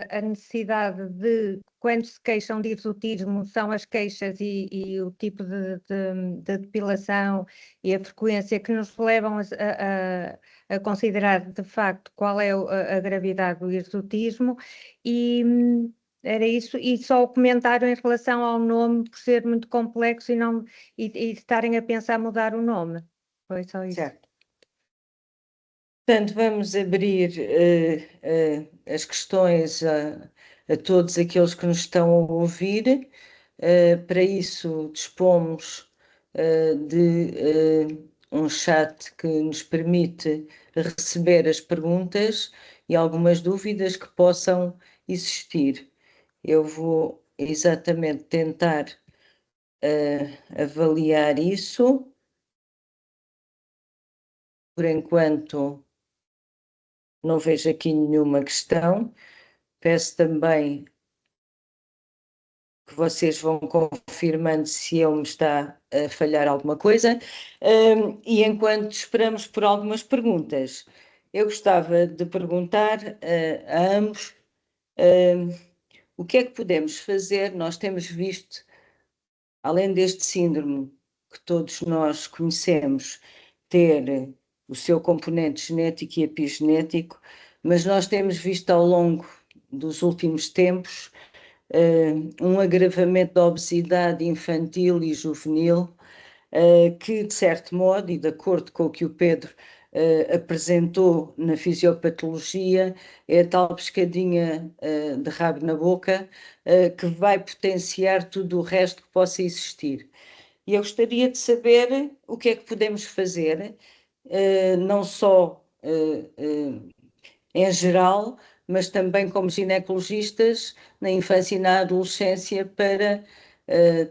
S6: a necessidade de, quando se queixam de exotismo, são as queixas e o tipo de depilação e a frequência que nos levam a considerar de facto qual é a gravidade do exotismo e era isso, e só o comentário em relação ao nome por ser muito complexo e estarem a pensar mudar o nome. Foi só isso.
S3: Certo. Portanto, vamos abrir as questões a todos aqueles que nos estão a ouvir. Para isso, dispomos de um chat que nos permite receber as perguntas e algumas dúvidas que possam existir. Eu vou exatamente tentar avaliar isso. Por enquanto, não vejo aqui nenhuma questão. Peço também que vocês vão confirmando se ele me está a falhar alguma coisa. E enquanto esperamos por algumas perguntas, eu gostava de perguntar a ambos o que é que podemos fazer. Nós temos visto, além deste síndrome que todos nós conhecemos, ter o seu componente genético e epigenético, mas nós temos visto ao longo dos últimos tempos um agravamento da obesidade infantil e juvenil, que, de certo modo, e de acordo com o que o Pedro apresentou na fisiopatologia, é a tal pescadinha de rabo na boca que vai potenciar tudo o resto que possa existir. E eu gostaria de saber o que é que podemos fazer, não só em geral, mas também como ginecologistas na infância e na adolescência para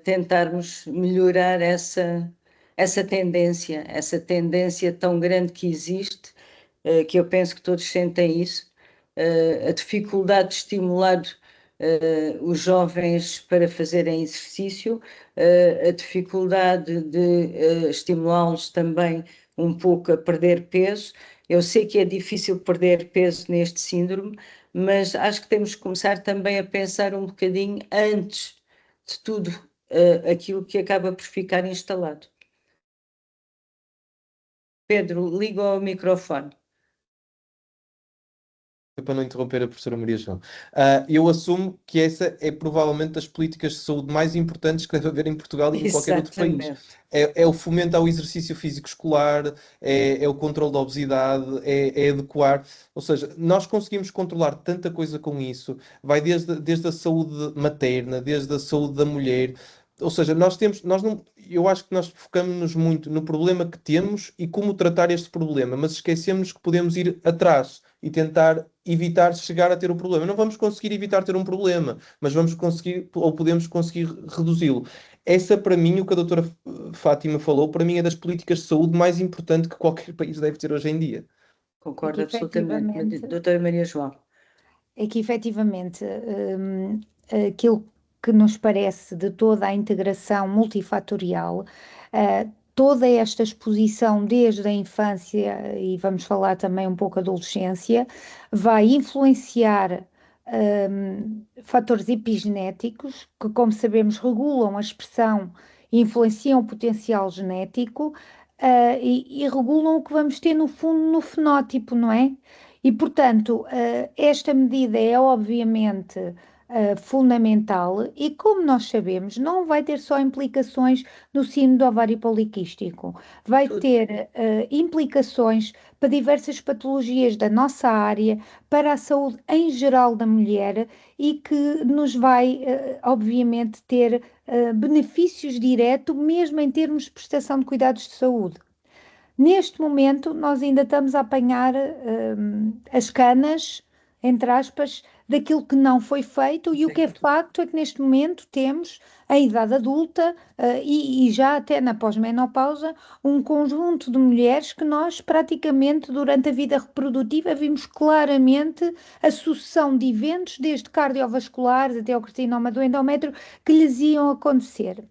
S3: tentarmos melhorar essa tendência tão grande que existe, que eu penso que todos sentem isso, a dificuldade de estimular os jovens para fazerem exercício, a dificuldade de estimulá-los também um pouco a perder peso. Eu sei que é difícil perder peso neste síndrome, mas acho que temos que começar também a pensar um bocadinho antes de tudo aquilo que acaba por ficar instalado. Pedro, liga o microfone.
S1: Para não interromper a professora Maria João. Eu assumo que essa é provavelmente das políticas de saúde mais importantes que deve haver em Portugal e em qualquer outro país.
S3: Exatamente.
S1: É o fomento ao exercício físico escolar, é o controle da obesidade, é adequar. Ou seja, nós conseguimos controlar tanta coisa com isso. Vai desde a saúde materna, desde a saúde da mulher. Ou seja, eu acho que nós focamos-nos muito no problema que temos e como tratar este problema, mas esquecemos que podemos ir atrás e tentar evitar chegar a ter o problema. Não vamos conseguir evitar ter um problema, mas vamos conseguir ou podemos conseguir reduzi-lo. Essa, para mim, o que a doutora Fátima falou, para mim é das políticas de saúde mais importante que qualquer país deve ter hoje em dia.
S3: Concordo
S5: É que
S3: absolutamente.
S5: efetivamente-
S3: Doutora Maria João.
S5: É que efetivamente aquilo que nos parece de toda a integração multifatorial, toda esta exposição desde a infância, e vamos falar também um pouco adolescência, vai influenciar fatores epigenéticos que, como sabemos, regulam a expressão e influenciam o potencial genético, e regulam o que vamos ter no fundo no fenótipo, não é? E, portanto, esta medida é obviamente fundamental e, como nós sabemos, não vai ter só implicações no síndrome do ovário poliquístico, vai ter implicações para diversas patologias da nossa área, para a saúde em geral da mulher e que nos vai, obviamente, ter benefícios diretos, mesmo em termos de prestação de cuidados de saúde. Neste momento, nós ainda estamos a apanhar as canas, entre aspas, daquilo que não foi feito, e o que é facto é que neste momento temos a idade adulta e já até na pós-menopausa um conjunto de mulheres que nós praticamente durante a vida reprodutiva vimos claramente a sucessão de eventos, desde cardiovasculares até ao carcinoma do endométrio, que lhes iam acontecer.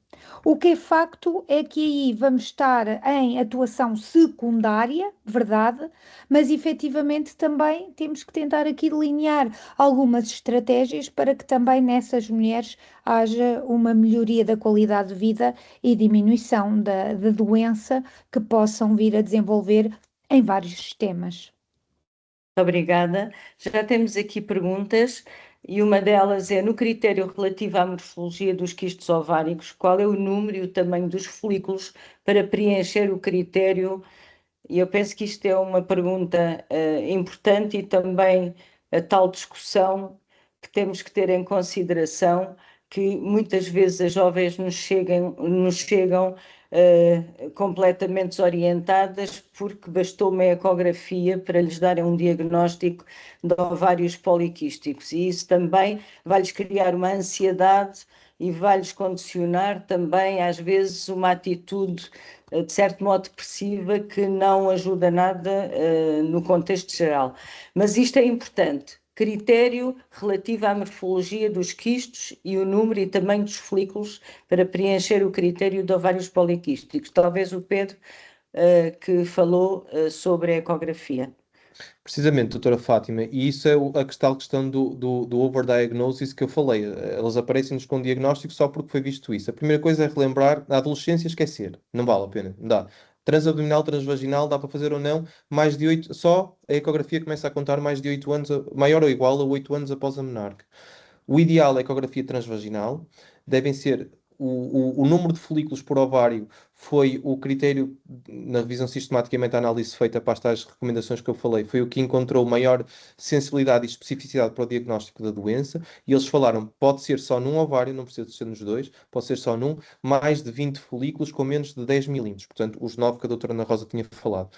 S5: O que é facto é que aí vamos estar em atuação secundária, verdade, mas efetivamente também temos que tentar aqui delinear algumas estratégias para que também nessas mulheres haja uma melhoria da qualidade de vida e diminuição da doença que possam vir a desenvolver em vários sistemas.
S3: Obrigada. Já temos aqui perguntas e uma delas é: no critério relativo à morfologia dos quistos ováricos, qual é o número e o tamanho dos folículos para preencher o critério? E eu penso que isto é uma pergunta importante e também a tal discussão que temos que ter em consideração, que muitas vezes as jovens nos chegam completamente desorientadas porque bastou uma ecografia para lhes darem um diagnóstico de ovários poliquísticos, e isso também vai-lhes criar uma ansiedade e vai-lhes condicionar também, às vezes, uma atitude, de certo modo, depressiva, que não ajuda nada no contexto geral. Mas isto é importante. Critério relativo à morfologia dos quistos e o número e tamanho dos folículos para preencher o critério de ovários poliquísticos. Talvez o Pedro, que falou sobre a ecografia.
S1: Precisamente, doutora Fátima, e isso é a tal questão do overdiagnosis que eu falei. Elas aparecem-nos com diagnóstico só porque foi visto isso. A primeira coisa é relembrar, na adolescência, esquecer. Não vale a pena, não dá. Transabdominal, transvaginal, dá para fazer ou não, mais de 8, só a ecografia começa a contar mais de 8 anos, maior ou igual a 8 anos após a menarca. O ideal é a ecografia transvaginal, devem ser o número de folículos por ovário foi o critério na revisão sistemática e meta-análise feita para as tais recomendações que eu falei, foi o que encontrou maior sensibilidade e especificidade para o diagnóstico da doença, e eles falaram, pode ser só num ovário, não precisa ser nos dois, pode ser só num, mais de 20 folículos com menos de 10 milímetros, portanto, os 9 que a doutora Ana Rosa tinha falado.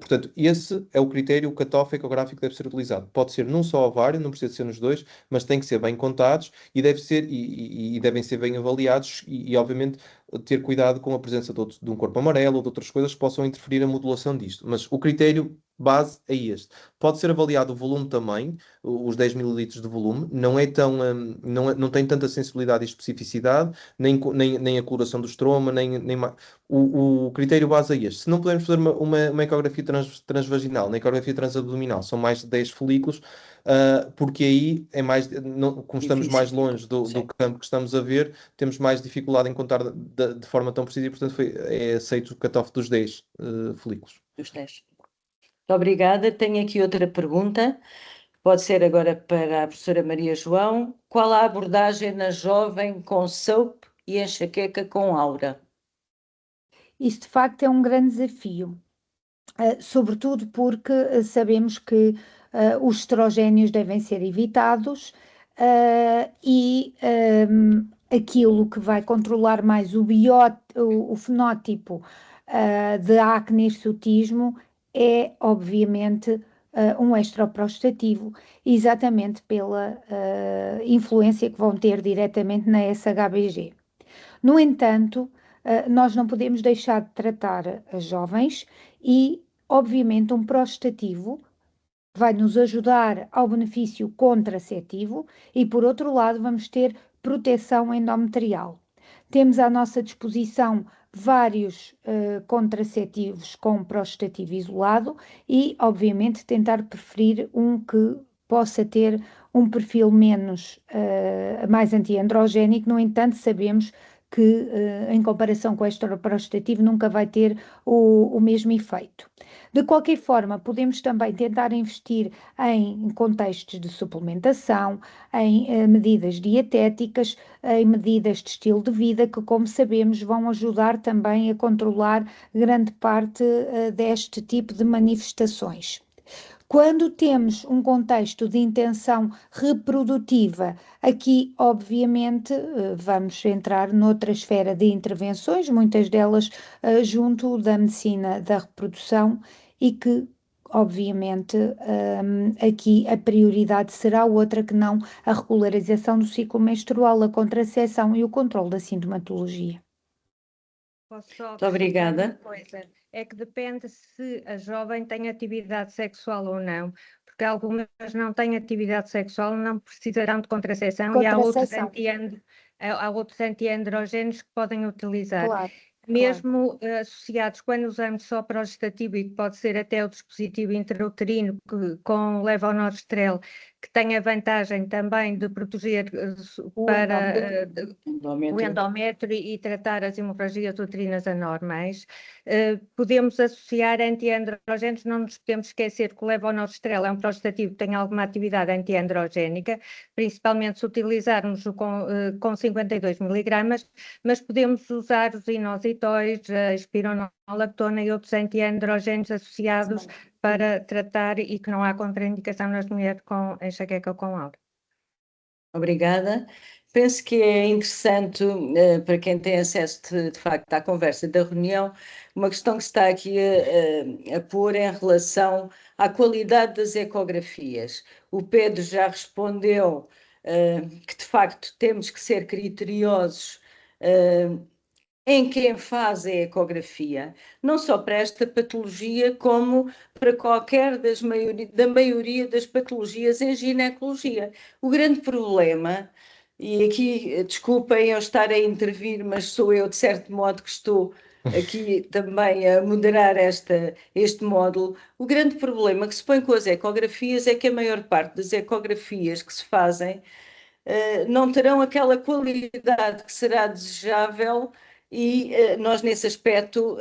S1: Portanto, esse é o critério, o cutoff ecográfico que deve ser utilizado. Pode ser num só ovário, não precisa ser nos dois, mas tem que ser bem contados e, devem ser bem avaliados e, obviamente, ter cuidado com a presença de um corpo amarelo ou de outras coisas que possam interferir na modulação disto. Mas o critério base é este. Pode ser avaliado o volume também, os 10 mililitros de volume, não é tão, não tem tanta sensibilidade e especificidade, nem a coloração do estroma, o critério base é este. Se não pudermos fazer uma ecografia transvaginal, na ecografia transabdominal, são mais de 10 folículos, porque aí é mais, como estamos mais longe do campo que estamos a ver, temos mais dificuldade em contar de forma tão precisa e, portanto, é aceito o cutoff dos 10 folículos.
S3: Dos 10. Muito obrigada. Tenho aqui outra pergunta. Pode ser agora para a professora Maria João. Qual a abordagem na jovem com SOAP e enxaqueca com aura?
S5: Isso, de facto, é um grande desafio, sobretudo porque sabemos que os estrogénios devem ser evitados e aquilo que vai controlar mais o fenótipo de acne e hirsutismo é, obviamente, um estroprostativo, exatamente pela influência que vão ter diretamente na SHBG. No entanto, nós não podemos deixar de tratar as jovens e, obviamente, um prostativo vai nos ajudar ao benefício contraceptivo e, por outro lado, vamos ter proteção endometrial. Temos à nossa disposição vários contraceptivos com prostativo isolado e, obviamente, tentar preferir um que possa ter um perfil menos, mais antiandrogénico. No entanto, sabemos que, em comparação com o estroprostativo, nunca vai ter o mesmo efeito. De qualquer forma, podemos também tentar investir em contextos de suplementação, em medidas dietéticas, em medidas de estilo de vida, que, como sabemos, vão ajudar também a controlar grande parte deste tipo de manifestações. Quando temos um contexto de intenção reprodutiva, aqui, obviamente, vamos entrar noutra esfera de intervenções, muitas delas junto da medicina da reprodução, e que, obviamente, aqui a prioridade será outra que não a regularização do ciclo menstrual, a contracepção e o controle da sintomatologia.
S6: Posso só
S3: Muito obrigada.
S6: uma coisa? É que depende se a jovem tem atividade sexual ou não, porque algumas não têm atividade sexual, não precisarão de contracepção e há outros antiandrogénios que podem utilizar.
S5: Claro.
S6: Mesmo associados, quando usamos só prostativo, e que pode ser até o dispositivo intrauterino com levonorgestrel, que tem a vantagem também de proteger para o endométrio e tratar as hemorragias uterinas anormais. Podemos associar antiandrogénios, não nos podemos esquecer que o levonorgestrel é um prostativo que tem alguma atividade antiandrogénica, principalmente se utilizarmos com 52 miligramas, mas podemos usar os inositol, a espironolactona e outros antiandrogénios associados para tratar e que não há contraindicação nas mulheres com enxaqueca com aura.
S3: Obrigada. penso que é interessante, para quem tem acesso de facto à conversa da reunião, uma questão que se está aqui a pôr em relação à qualidade das ecografias. O Pedro já respondeu que de facto temos que ser criteriosos em quem faz a ecografia, não só para esta patologia, como para qualquer da maioria das patologias em ginecologia. O grande problema, e aqui desculpem eu estar a intervir, mas sou eu de certo modo que estou aqui também a moderar este módulo, o grande problema que se põe com as ecografias é que a maior parte das ecografias que se fazem não terão aquela qualidade que será desejável e nós, nesse aspecto,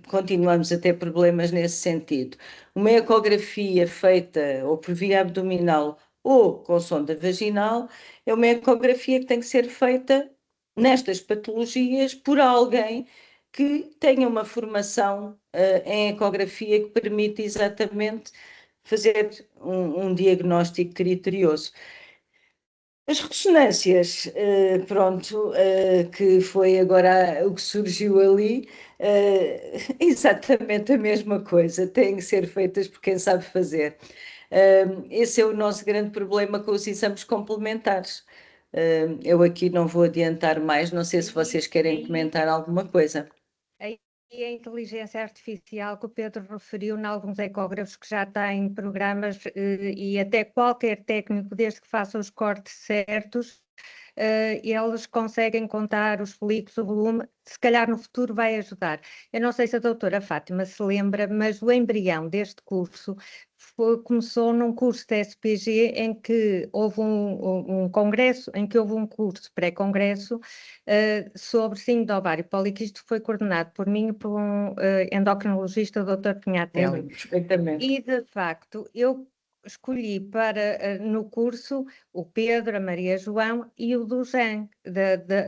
S3: continuamos a ter problemas nesse sentido. Uma ecografia feita ou por via abdominal ou com sonda vaginal é uma ecografia que tem que ser feita nestas patologias por alguém que tenha uma formação em ecografia que permite exatamente fazer um diagnóstico criterioso. As ressonâncias, pronto, que foi agora o que surgiu ali, exatamente a mesma coisa, têm que ser feitas por quem sabe fazer. Esse é o nosso grande problema com os exames complementares. Eu aqui não vou adiantar mais, não sei se vocês querem comentar alguma coisa.
S6: E a inteligência artificial que o Pedro referiu em alguns ecógrafos que já têm programas e até qualquer técnico, desde que faça os cortes certos, eles conseguem contar os folículos, o volume, se calhar no futuro vai ajudar. Eu não sei se a doutora Fátima se lembra, mas o embrião deste curso começou num curso de SPG em que houve um congresso, em que houve um curso pré-congresso sobre síndrome do ovário poliquístico, que foi coordenado por mim e por um endocrinologista, o Dr. Pinhatelli.
S3: Perfeitamente.
S6: E, de facto, eu escolhi para, no curso, o Pedro, a Maria João e o Dujan,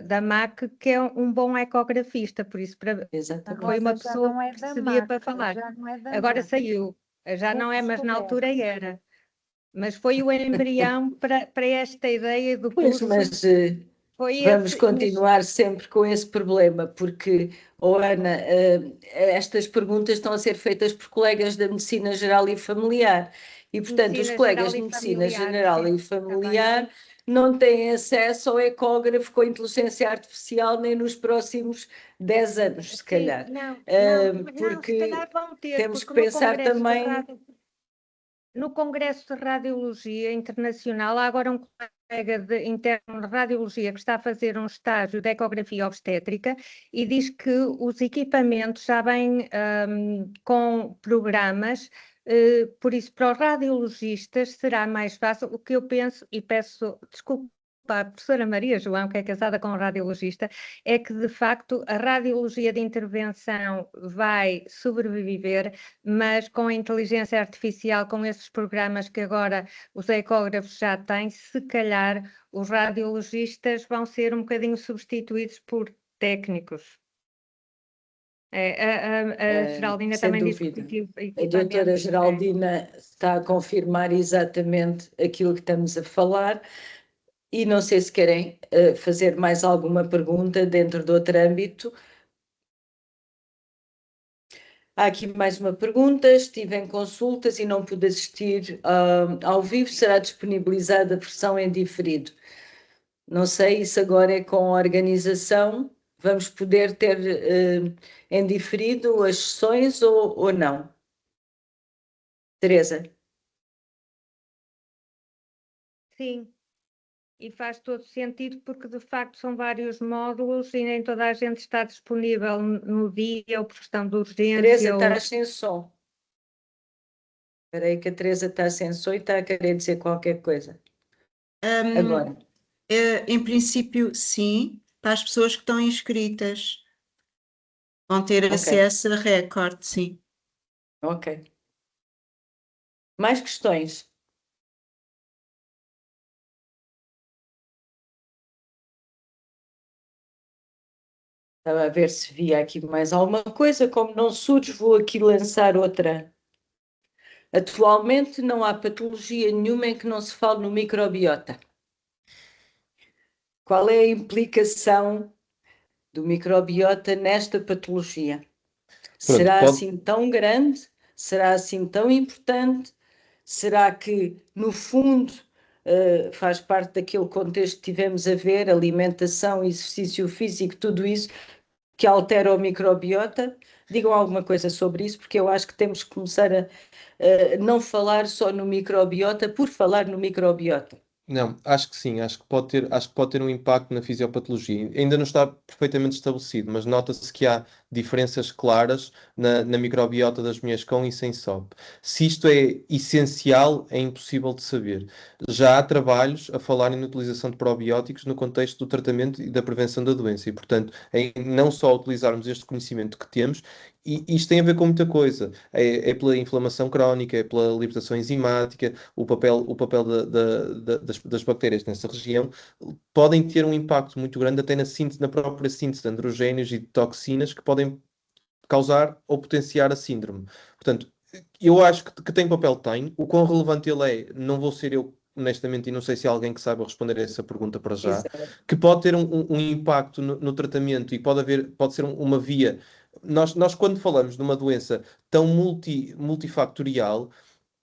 S6: da MAC, que é um bom ecografista, por isso foi uma pessoa que sabia para falar. Agora saiu, já não é, mas na altura era. Mas foi o embrião para esta ideia do curso.
S3: Pois, mas vamos continuar sempre com esse problema, porque, Ana, estas perguntas estão a ser feitas por colegas da Medicina Geral e Familiar. E, portanto, os colegas de Medicina Geral e Familiar não têm acesso ao ecógrafo com inteligência artificial nem nos próximos 10 anos, se calhar. Porque
S6: se calhar vão ter,
S3: temos que pensar também...
S6: No Congresso de Radiologia Internacional, há agora um colega interno de Radiologia que está a fazer um estágio de ecografia obstétrica e diz que os equipamentos já vêm com programas, por isso para os radiologistas será mais fácil. O que eu penso, e peço desculpa à professora Maria João, que é casada com um radiologista, é que de facto a radiologia de intervenção vai sobreviver, mas com a inteligência artificial, com esses programas que agora os ecógrafos já têm, se calhar os radiologistas vão ser um bocadinho substituídos por técnicos. A Geraldina também
S3: dúvida.
S6: Disse que
S3: a doutora Geraldina está a confirmar exatamente aquilo que estamos a falar. E não sei se querem fazer mais alguma pergunta dentro de outro âmbito. Há aqui mais uma pergunta. Estive em consultas e não pude assistir ao vivo. Será disponibilizada a versão em diferido? Não sei se agora é com a organização. Vamos poder ter em diferido as sessões ou não? Teresa?
S6: Sim. E faz todo sentido porque, de facto, são vários módulos e nem toda a gente está disponível no dia ou por questão de urgência.
S3: Teresa, estás sem som. Espera aí que a Teresa está sem som e está a querer dizer qualquer coisa. Agora.
S7: Em princípio, sim, para as pessoas que estão inscritas. Vão ter acesso a recorde, sim.
S3: Ok. Mais questões? Estava a ver se via aqui mais alguma coisa. Como não surge, vou aqui lançar outra. Atualmente não há patologia nenhuma em que não se fale no microbiota. qual é a implicação do microbiota nesta patologia? Será assim tão grande? Será assim tão importante? Será que, no fundo, faz parte daquele contexto que tivemos a ver, alimentação, exercício físico, tudo isso, que altera o microbiota? Digam alguma coisa sobre isso, porque eu acho que temos que começar a não falar só no microbiota por falar no microbiota.
S1: Não, acho que sim, acho que pode ter um impacto na fisiopatologia. Ainda não está perfeitamente estabelecido, mas nota-se que há diferenças claras na microbiota das mulheres com e sem SOP. Se isto é essencial, é impossível de saber. Já há trabalhos a falarem na utilização de probióticos no contexto do tratamento e da prevenção da doença, e, portanto, em não só utilizarmos este conhecimento que temos, e isto tem a ver com muita coisa. É pela inflamação crónica, é pela libertação enzimática, o papel das bactérias nessa região podem ter um impacto muito grande até na própria síntese de androgénios e de toxinas que podem causar ou potenciar a síndrome. Portanto, eu acho que tem papel, tem. O quão relevante ele é, não vou ser eu, honestamente, e não sei se há alguém que saiba responder a essa pergunta para já, que pode ter um impacto no tratamento e pode ser uma via. Nós, quando falamos de uma doença tão multifactorial,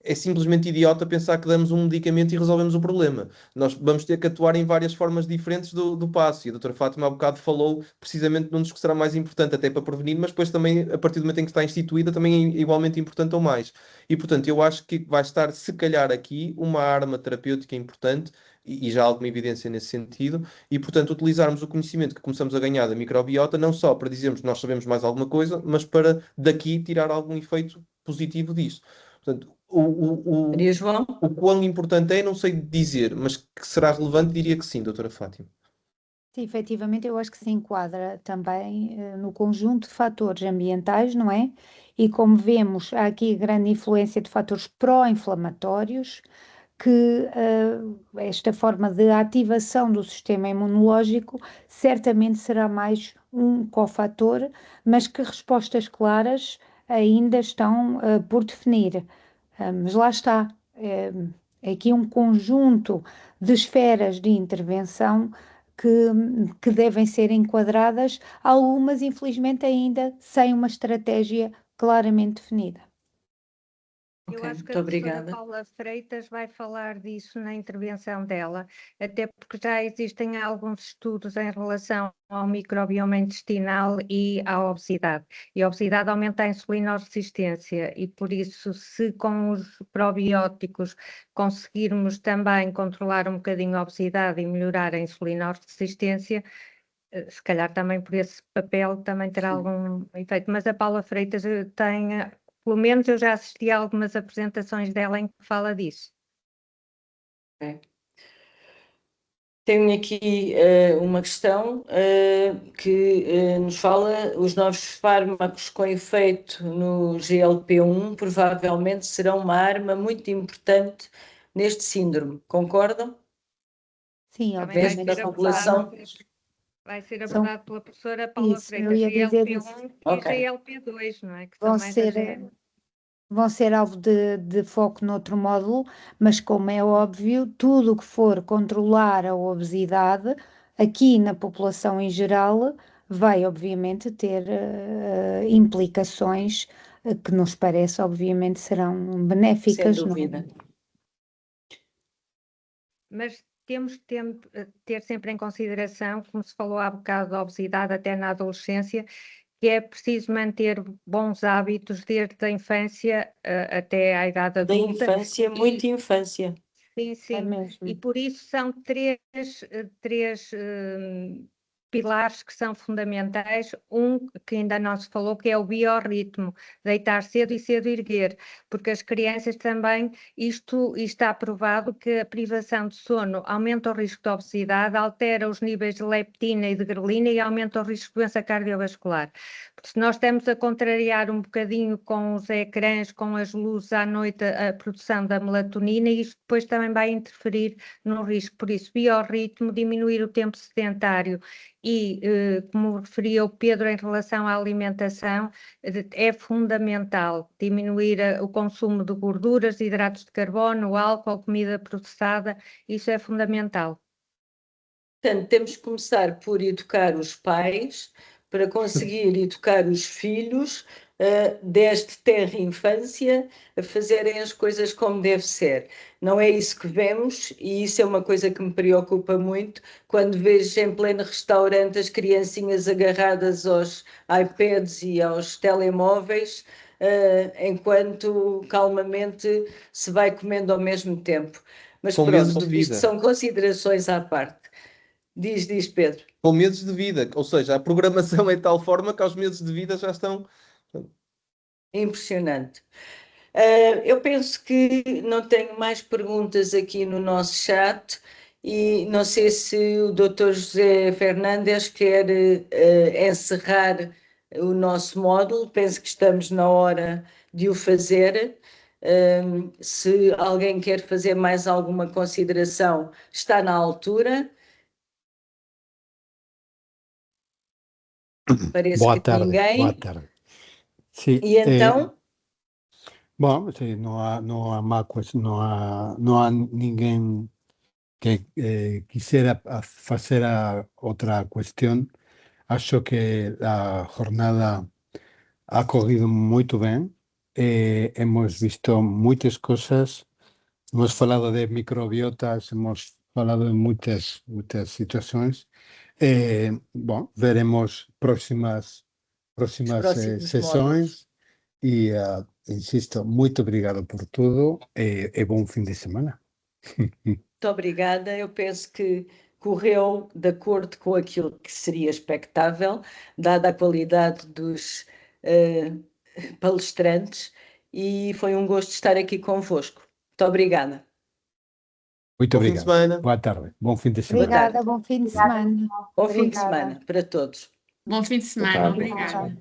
S1: é simplesmente idiota pensar que damos um medicamento e resolvemos o problema. Nós vamos ter que atuar em várias formas diferentes do passo. E a doutora Fátima há bocado falou precisamente num dos que será mais importante, até para prevenir, mas depois também, a partir do momento em que está instituída, também é igualmente importante ou mais. E, portanto, eu acho que vai estar, se calhar, aqui uma arma terapêutica importante, e já há alguma evidência nesse sentido, e, portanto, utilizarmos o conhecimento que começamos a ganhar da microbiota, não só para dizermos que nós sabemos mais alguma coisa, mas para daqui tirar algum efeito positivo disto. Portanto,
S3: Maria João?
S1: o quão importante é, não sei dizer, mas que será relevante, diria que sim, doutora Fátima.
S5: Sim, efetivamente, eu acho que se enquadra também no conjunto de fatores ambientais, não é? E como vemos, há aqui grande influência de fatores pró-inflamatórios, que esta forma de ativação do sistema imunológico certamente será mais um cofator, mas que respostas claras ainda estão por definir. Mas lá está, é aqui um conjunto de esferas de intervenção que devem ser enquadradas, algumas infelizmente ainda sem uma estratégia claramente definida.
S6: Eu
S3: Ok,
S6: acho que
S3: muito
S6: a professora
S3: obrigada.
S6: Paula Freitas vai falar disso na intervenção dela, até porque já existem alguns estudos em relação ao microbioma intestinal e à obesidade. E a obesidade aumenta a insulinoresistência e por isso, se com os probióticos conseguirmos também controlar um bocadinho a obesidade e melhorar a insulinoresistência, se calhar também por esse papel também terá algum efeito. Mas a Paula Freitas tem... Pelo menos eu já assisti a algumas apresentações dela em que fala disso.
S3: Okay. Tenho aqui uma questão que nos fala: os novos fármacos com efeito no GLP-1 provavelmente serão uma arma muito importante neste síndrome. Concordam?
S5: Sim,
S6: Também vai
S5: obviamente.
S6: ser abordado pela professora Paula Freitas, GLP-1 e GLP-2, não é? Que são mais
S5: vão ser alvo de foco noutro módulo, mas como é óbvio, tudo o que for controlar a obesidade, aqui na população em geral, vai obviamente ter implicações que nos parece, obviamente, serão benéficas.
S3: Sem dúvida.
S6: Mas temos que ter sempre em consideração, como se falou há bocado da obesidade até na adolescência, que é preciso manter bons hábitos desde a infância até à idade adulta.
S3: Da infância, muita infância.
S6: Sim, sim.
S5: É mesmo.
S6: E por isso são três pilares que são fundamentais. Um que ainda não se falou, que é o biorritmo, deitar cedo e cedo erguer, porque as crianças também, isto está provado que a privação de sono aumenta o risco de obesidade, altera os níveis de leptina e de grelina e aumenta o risco de doença cardiovascular. Porque se nós estamos a contrariar um bocadinho com os ecrãs, com as luzes à noite, a produção da melatonina, e isto depois também vai interferir no risco. Por isso, biorritmo, diminuir o tempo sedentário e, como referia o Pedro em relação à alimentação, é fundamental diminuir o consumo de gorduras, hidratos de carbono, álcool, comida processada, isso é fundamental.
S3: Portanto, temos que começar por educar os pais, para conseguir educar os filhos, desde tenra infância, a fazerem as coisas como deve ser. Não é isso que vemos, e isso é uma coisa que me preocupa muito, quando vejo em pleno restaurante as criancinhas agarradas aos iPads e aos telemóveis, enquanto calmamente se vai comendo ao mesmo tempo. Mas
S1: Com meses
S3: pronto,
S1: de
S3: isto
S1: vida.
S3: são considerações à parte. Diz, Pedro.
S1: Com meses de vida. Ou seja, a programação é de tal forma que aos meses de vida já estão.
S3: Impressionante. Eu penso que não tenho mais perguntas aqui no nosso chat e não sei se o Dr. José Fernandes quer encerrar o nosso módulo. Penso que estamos na hora de o fazer. Se alguém quer fazer mais alguma consideração, está na altura. Parece
S2: Boa
S3: que
S2: tarde,
S3: ninguém.
S2: boa tarde. Sí,
S3: E então,
S2: bueno, sí, no há mágoas, não há ninguém que quisiera fazer outra questão. Acho que a jornada ha corrido muito bem. Hemos visto muitas coisas. Hemos falado de microbiotas, hemos falado de muitas situações. Bom, veremos próximas
S3: próximos
S2: sessões e, insisto, muito obrigado por tudo e bom fim de semana.
S3: muito obrigada. Eu penso que correu de acordo com aquilo que seria expectável, dada a qualidade dos palestrantes, e foi um gosto estar aqui convosco. Muito obrigada.
S2: Muito
S1: Bom fim de
S2: obrigado.
S1: semana.
S2: Boa tarde. Bom fim de semana.
S5: Obrigada, bom fim de semana.
S3: Bom fim de
S5: Obrigada.
S3: semana para todos.
S4: Bom fim de semana,
S1: tarde.
S4: obrigada.